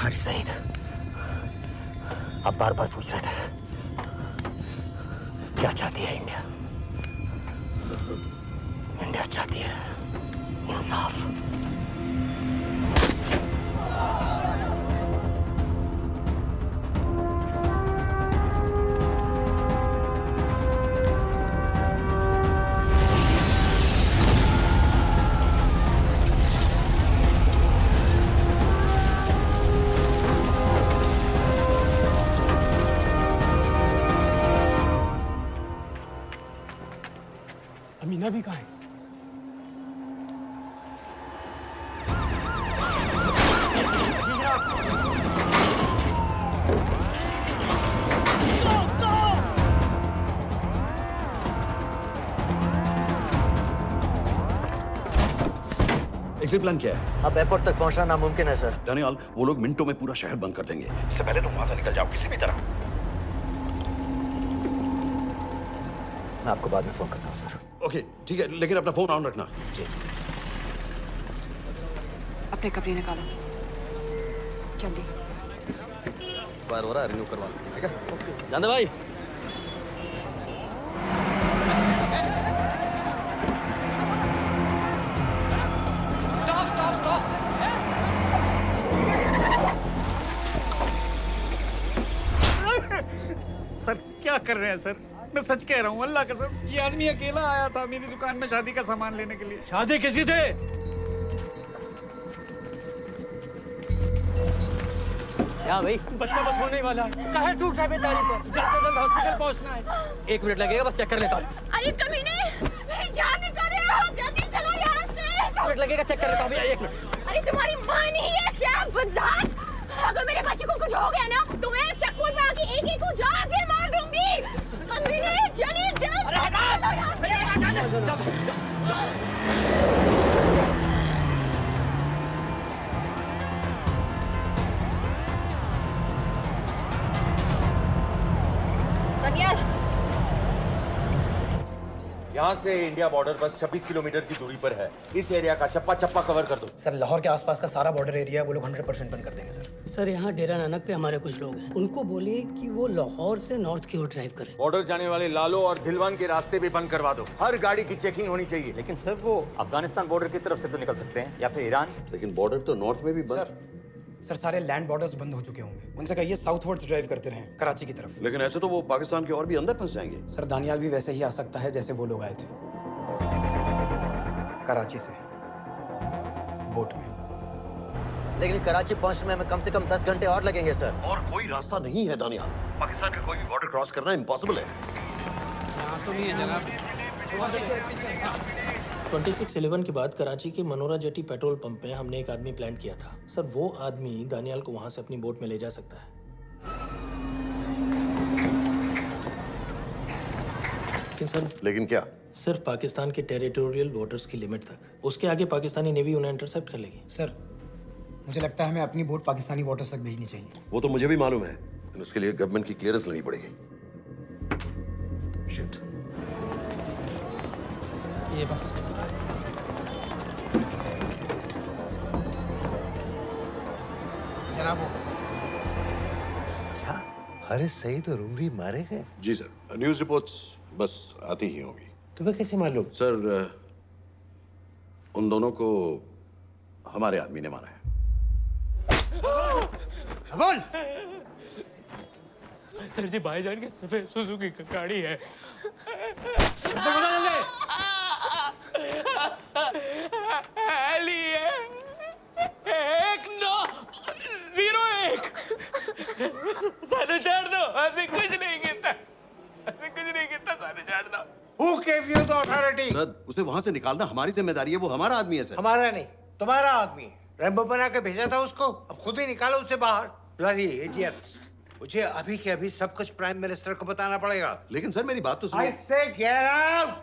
अरे सईद, आप बार बार पूछ रहे थे क्या चाहती है इंडिया? इंडिया चाहती है इंसाफ। अमीना भी कहाँ है? एग्जिट प्लान क्या है? अब एयरपोर्ट तक पहुंचना नामुमकिन है सर। दानियाल, वो लोग मिनटों में पूरा शहर बंद कर देंगे। इससे पहले तुम वहां से निकल जाओ किसी भी तरह। मैं आपको बाद में फोन करता हूँ सर। ओके ठीक है, लेकिन अपना फोन ऑन रखना। जी। अपने कपड़े निकालो जल्दी। एक्सपायर हो रहा है, रिन्यू करवा लो। ठीक है जान दे भाई। सर क्या कर रहे हैं सर? मैं सच कह रहा हूँ, अल्लाह कसम, ये आदमी अकेला आया था मेरी दुकान में शादी का सामान लेने के लिए। शादी किसी थे? क्या भाई, बच्चा बस होने ही वाला है। काहे टूट रहा है बेचारी पर? जल्द से जल्द हॉस्पिटल पहुंचना है। 1 मिनट लगेगा, बस चेक कर लेता हूँ। अरे कमीने, मेरी जान निकाल रहे हो, जल्दी चलो यहाँ से। 1 मिनट लगेगा, चेक कर लेता हूँ भैया। 1 मिनट। अरे तुम्हारी माँ नहीं है क्या बदजात? अगर मेरे बच्चे को कुछ हो गया ना तो मैं चक्कू में आके एक को जान से मार दूंगी। कमीने चलिए यहाँ से इंडिया बॉर्डर बस 26 किलोमीटर की दूरी पर है। इस एरिया का चप्पा चप्पा कवर कर दो। सर लाहौर के आसपास का सारा बॉर्डर एरिया वो लोग 100% बंद कर देंगे सर। सर यहाँ डेरा नानक पे हमारे कुछ लोग हैं, उनको बोले कि वो लाहौर से नॉर्थ की ओर ड्राइव करें। बॉर्डर जाने वाले लालो और दिलवान के रास्ते भी बंद करवा दो। हर गाड़ी की चेकिंग होनी चाहिए। लेकिन सर वो अफगानिस्तान बॉर्डर की तरफ से तो निकल सकते हैं या फिर ईरान। लेकिन बॉर्डर तो नॉर्थ में भी बंद। सर सारे लैंड बॉर्डर्स बंद हो चुके होंगे, उनसे कहिए साउथवर्ड्स ड्राइव करते रहें कराची की तरफ। लेकिन ऐसे तो वो पाकिस्तान के और भी अंदर फंस जाएंगे। सर दानियाल भी वैसे ही आ सकता है जैसे वो लोग आए थे, कराची से बोट में। लेकिन कराची पहुंचने में हमें कम से कम 10 घंटे और लगेंगे सर। और कोई रास्ता नहीं है दानियाल। पाकिस्तान का कोई भी बॉर्डर क्रॉस करना इम्पॉसिबल है। यहाँ तो नहीं है जनाब। 26/11 के बाद कराची के मनोरा जेटी पेट्रोल पंप में हमने एक आदमी प्लान किया था सर। वो आदमी दानियाल को वहां से अपनी बोट में ले जा सकता है। लेकिन सर लेकिन क्या? सिर्फ पाकिस्तान के टेरिटोरियल बॉर्डर्स की लिमिट तक। उसके आगे पाकिस्तानी नेवी उन्हें इंटरसेप्ट कर लेगी। सर मुझे लगता है हमें अपनी बोट पाकिस्तानी वाटर्स तक भेजनी चाहिए। वो तो मुझे भी मालूम है, लेकिन उसके लिए गवर्नमेंट की क्लियरेंस लेनी पड़ेगी। शिट। ये बस जनाब क्या हारिस सईद और उमवी मारे गए? जी सर, न्यूज़ रिपोर्ट्स बस आती ही होंगी। तुम्हें कैसे मालूम? सर उन दोनों को हमारे आदमी ने मारा है। बोल। सर जी भाईजान की सफेद सुजुकी की गाड़ी है। सारे छोड़ दो, ऐसे कुछ नहीं गिरता, ऐसे कुछ नहीं गिरता, सारे छोड़ दो। Who gave you the authority? Sir उसे वहां से निकालना हमारी जिम्मेदारी है। वो हमारा आदमी है सर। हमारा नहीं, तुम्हारा आदमी है। रैम्बो बना के भेजा था उसको, अब खुद ही निकालो उसे बाहर। Bloody idiots! मुझे अभी के अभी सब कुछ प्राइम मिनिस्टर को बताना पड़ेगा। लेकिन सर मेरी बात तो सुनिए। I say get out!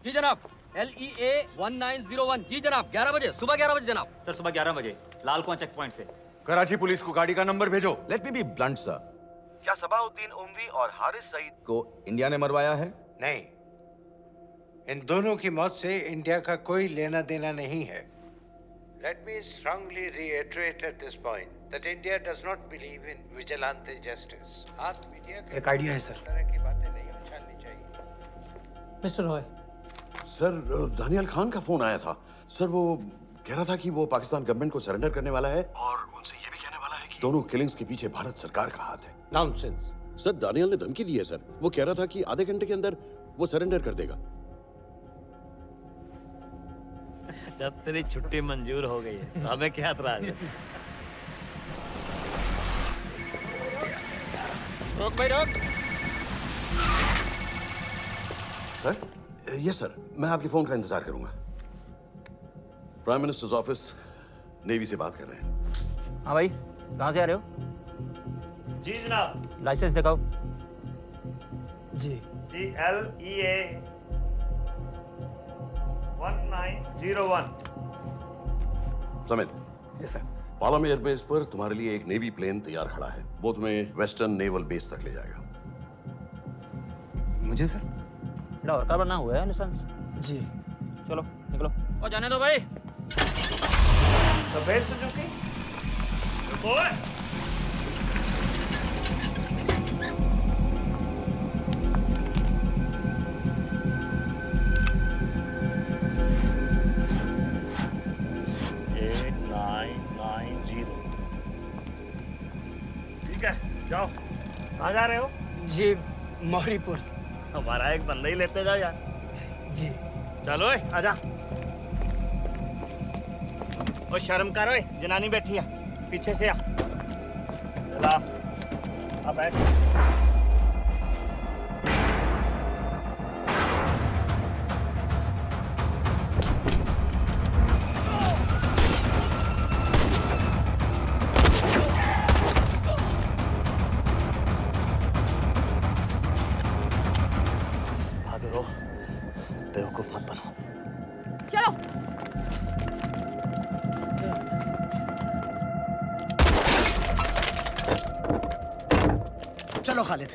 जी जनाब। LEA 1901। जी जनाब 11 बजे, सुबह 11 बजे जनाब। सर सुबह 11 बजे लालकुआं चेक पॉइंट से। कराची पुलिस को गाड़ी का नंबर भेजो। Let me be blunt sir, क्या सबाउद्दीन उमवी और हारिस सईद को इंडिया ने मरवाया है? नहीं, इन दोनों की मौत से इंडिया का कोई लेना देना नहीं है। Let me strongly reiterate at this point that India does not believe in vigilante justice. आप मीडिया के एक आइडिया है सर। इस तरह की बातें नहीं उछालनी चाहिए। मिस्टर रॉय, सर दानियाल खान का फोन आया था। सर वो कह रहा था कि वो पाकिस्तान गवर्नमेंट को सरेंडर करने वाला है और उनसे ये भी कहने वाला है कि दोनों किलिंग्स के पीछे भारत सरकार का हाथ है। Nonsense. सर दानियाल ने धमकी दी है सर। वो कह रहा था कि आधे घंटे के अंदर वो सरेंडर कर देगा। जब तेरी छुट्टी मंजूर हो गई है, हमें क्या एतराज है? रोक भाई रोक। सर यस सर, मैं आपके फोन का इंतजार करूंगा। प्राइम मिनिस्टर्स ऑफिस नेवी से बात कर रहे हैं। हाँ भाई, कहाँ से आ रहे हो? जी जनाब। लाइसेंस दिखाओ। जी जी LEA 1901। समित। Yes sir. पालम एयरबेस पर तुम्हारे लिए एक नेवी प्लेन तैयार खड़ा है। वो तुम्हें वेस्टर्न नेवल बेस तक ले जाएगा। मुझे सर? लाहौर का बना हुआ है लाइसेंस। जी चलो निकलो। और जाने दो भाई। सफेद सुजुकी। रुको। ठीक है, जाओ। कहाँ जा रहे हो? जी मौरीपुर। हमारा एक बंदा ही लेते जाओ यार। जी चलो आजा। ओ शर्म करो, जनानी बैठी है, पीछे से आ। चला अब बैठ। भागो रो, बेवकूफ मत बनो। चलो। चलो खालिद।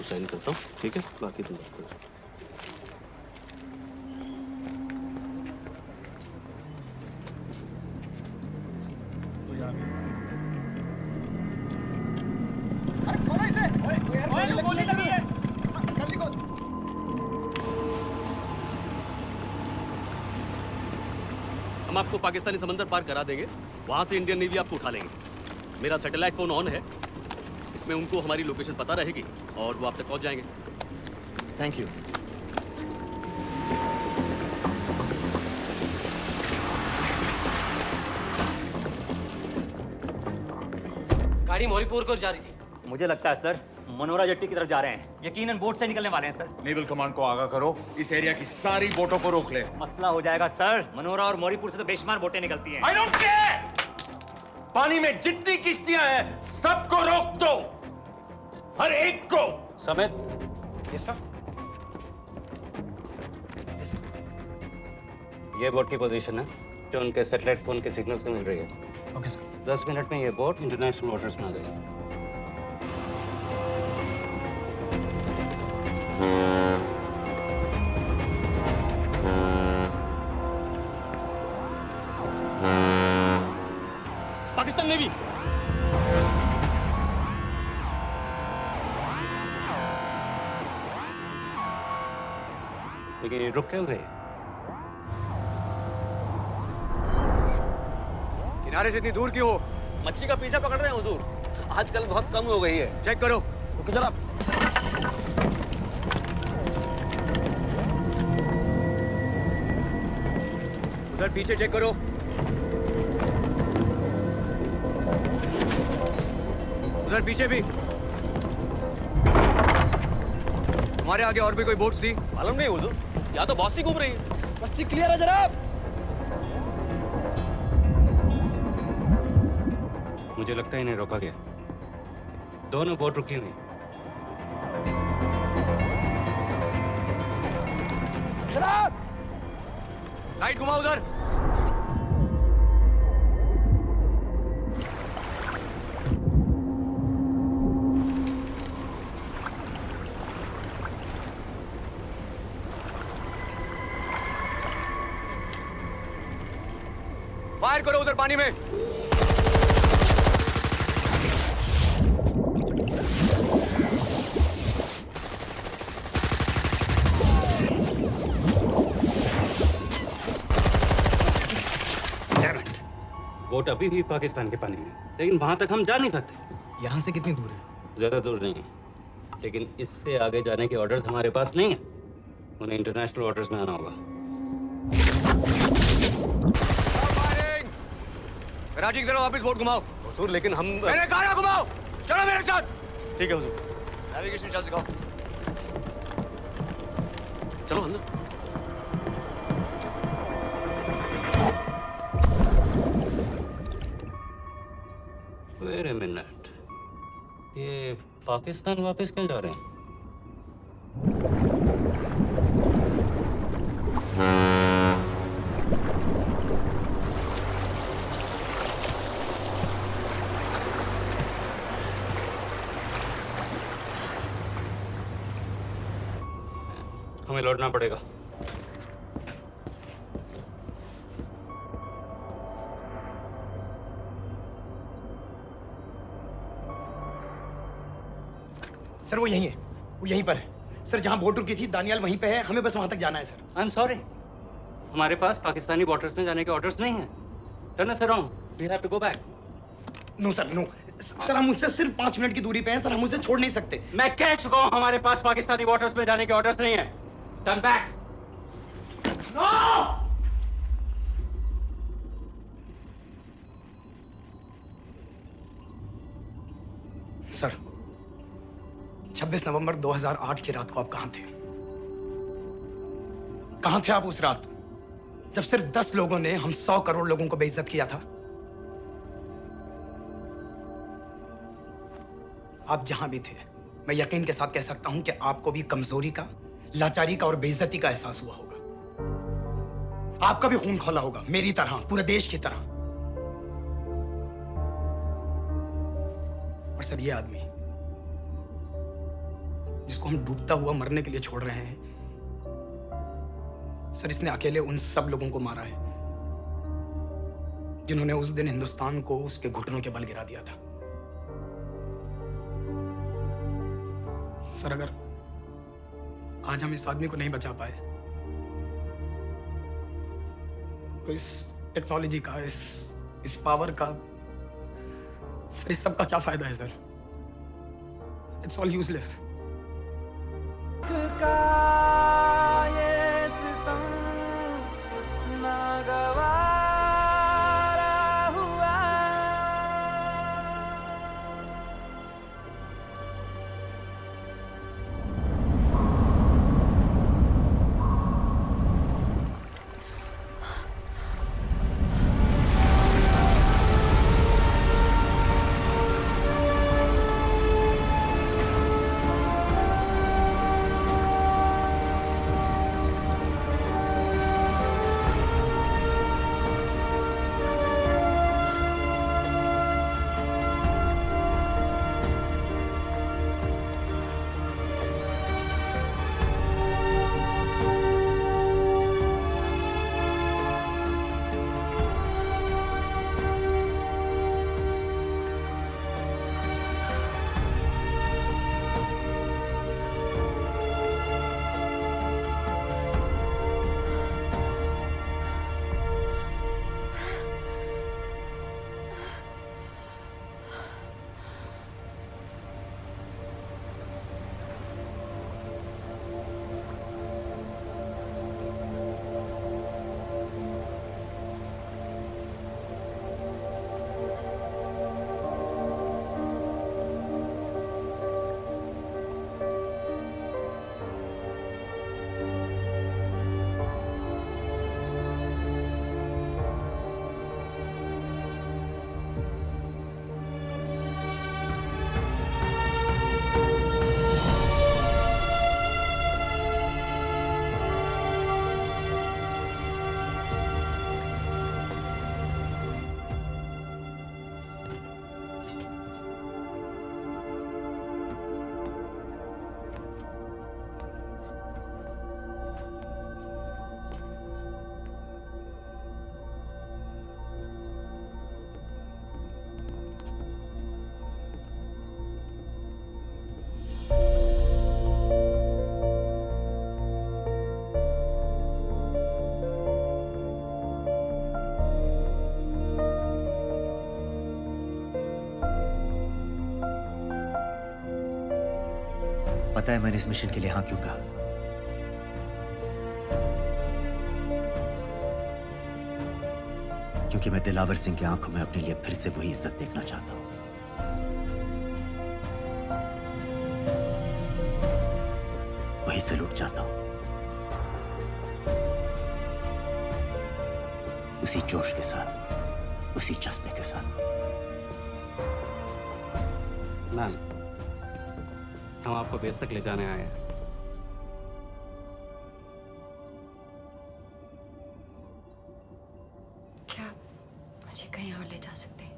साइन करता हूँ, ठीक है? बाकी तुम बात करो। हम आपको पाकिस्तानी समंदर पार करा देंगे, वहां से इंडियन नेवी आपको उठा लेंगे। मेरा सैटेलाइट फोन ऑन है, इसमें उनको हमारी लोकेशन पता रहेगी और वो आप तक पहुंच जाएंगे। Thank you. गाड़ी मौरीपुर को जा रही थी। मुझे लगता है सर मनोरा जेट्टी की तरफ जा रहे हैं। यकीनन बोट से निकलने वाले हैं सर। नेवल कमांड को आगाह करो, इस एरिया की सारी बोटों को रोक ले। मसला हो जाएगा सर। मनोरा और मौरीपुर से तो बेशुमार बोटें निकलती हैं। I don't care! पानी में जितनी किश्तियां हैं सबको रोक दो, हर एक को। समेत यस सर। ये बोट की पोजीशन है जो उनके सैटेलाइट फोन के सिग्नल से मिल रही है। Okay sir. 10 मिनट में ये बोट इंटरनेशनल वाटर्स में आ गई। पाकिस्तान नेवी लेकिन ये रुक क्यों गए? किनारे से इतनी दूर क्यों हो? मच्छी का पीछा पकड़ रहे हैं हुजूर। आजकल बहुत कम हो गई है। चेक करो। रुको जरा। उधर पीछे चेक करो। उधर पीछे भी। हमारे आगे और भी कोई बोट्स थी? मालूम नहीं हुजूर, यहाँ तो बहुत सी घूम रही है। बस्ती क्लियर है जनाब। मुझे लगता है इन्हें रोका गया। दोनों बोट रुकी हुई। जनाब लाइट घुमाओ उधर। फायर करो उधर पानी में। बोट अभी भी पाकिस्तान के पानी में, लेकिन वहां तक हम जा नहीं सकते। यहाँ से कितनी दूर है? ज्यादा दूर नहीं है, लेकिन इससे आगे जाने के ऑर्डर्स हमारे पास नहीं है। उन्हें इंटरनेशनल वाटर्स में आना होगा। कराची की तरफ वापस बोट घुमाओ। हुजूर लेकिन हम मैंने कहा ना घुमाओ। चलो मेरे साथ। ठीक है हुजूर। नेविगेशन चार्ज दिखाओ। चलो अंदर। वेट अ मिनट, ये पाकिस्तान वापस क्यों जा रहे हैं? हमें लौटना पड़ेगा। सर वो यहीं है, वो यहीं पर है। सर जहां बोट रुकी थी दानियाल वहीं पे है, हमें बस वहां तक जाना है सर। आई एम सॉरी, हमारे पास पाकिस्तानी वाटर्स में जाने के ऑर्डर्स नहीं हैं। Turn us around, we have to go back. No sir no sir, हम उनसे सिर्फ 5 मिनट की दूरी पे हैं सर, हम उसे छोड़ नहीं सकते। मैं कह चुका हूं हमारे पास पाकिस्तानी वाटर्स में जाने के ऑर्डर्स नहीं है। Turn back. नो! सर 26 नवंबर 2008 की रात को आप कहां थे? कहां थे आप उस रात जब सिर्फ 10 लोगों ने हम 100 करोड़ लोगों को बेइज्जत किया था? आप जहां भी थे, मैं यकीन के साथ कह सकता हूं कि आपको भी कमजोरी का, लाचारी का और बेइज्जती का एहसास हुआ होगा। आपका भी खून खौला होगा, मेरी तरह, पूरे देश की तरह। और सब ये आदमी जिसको हम डूबता हुआ मरने के लिए छोड़ रहे हैं, सर इसने अकेले उन सब लोगों को मारा है जिन्होंने उस दिन हिंदुस्तान को उसके घुटनों के बल गिरा दिया था। सर अगर आज हम इस आदमी को नहीं बचा पाए तो इस टेक्नोलॉजी का, इस पावर का, सर इस सब का क्या फायदा है सर? It's all useless. पता है मैंने इस मिशन के लिए हाँ क्यों कहा? क्योंकि मैं दिलावर सिंह की आंखों में अपने लिए फिर से वही इज्जत देखना चाहता हूं, वही सैल्यूट चाहता हूं, उसी जोश के साथ, उसी जज्बे के साथ। मैम, हम आपको बेस तक ले जाने आए हैं। क्या मुझे कहीं और ले जा सकते हैं?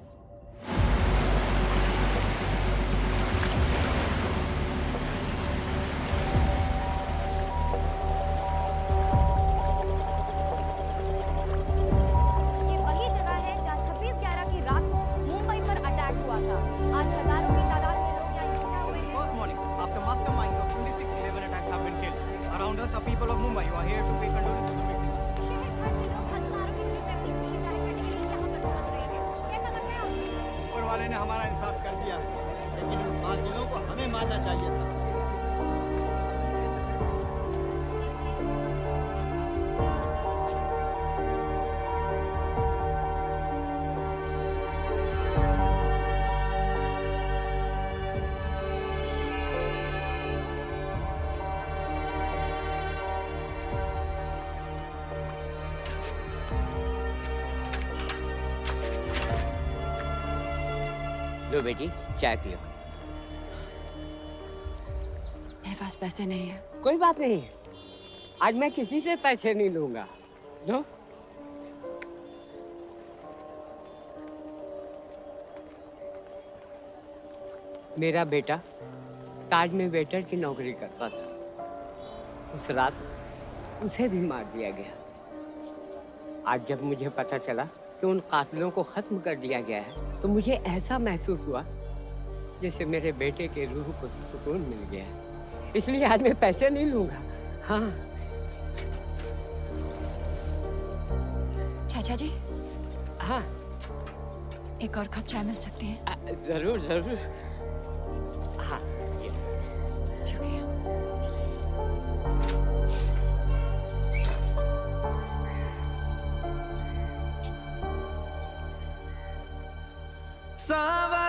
ये वही जगह है जहाँ 26/11 की रात को मुंबई पर अटैक हुआ था। आज हजारों की तादाद में लोग यहाँ इकट्ठा हुए हैं। First morning, after masterminds of 26/11 attacks have been killed, around us are people of Mumbai who are here to pay condolences to the victims. शहर भर से लोग हजारों की गिनती में अपनी खुशी जाहिर करने के लिए यहाँ पर पहुँच रहे हैं। कैसा लग रहा है? ऊपर वाले ने हमारा इंसाफ कर दिया है, लेकिन उन बातिलों को हमें मानना चाहिए था। लो बेटी, चाय पियो। मेरे पास पैसे नहीं है। कोई बात नहीं, आज मैं किसी से पैसे नहीं लूंगा। लो। मेरा बेटा ताज में वेटर की नौकरी करता था। उस रात उसे भी मार दिया गया। आज जब मुझे पता चला कि उन कातिलों को खत्म कर दिया गया है, तो मुझे ऐसा महसूस हुआ जैसे मेरे बेटे के रूह को सुकून मिल गया है। इसलिए आज मैं पैसे नहीं लूंगा। हाँ चाचा जी, हाँ, एक और कप चाय मिल सकती है? जरूर जरूर। हाँ, शुक्रिया। सावा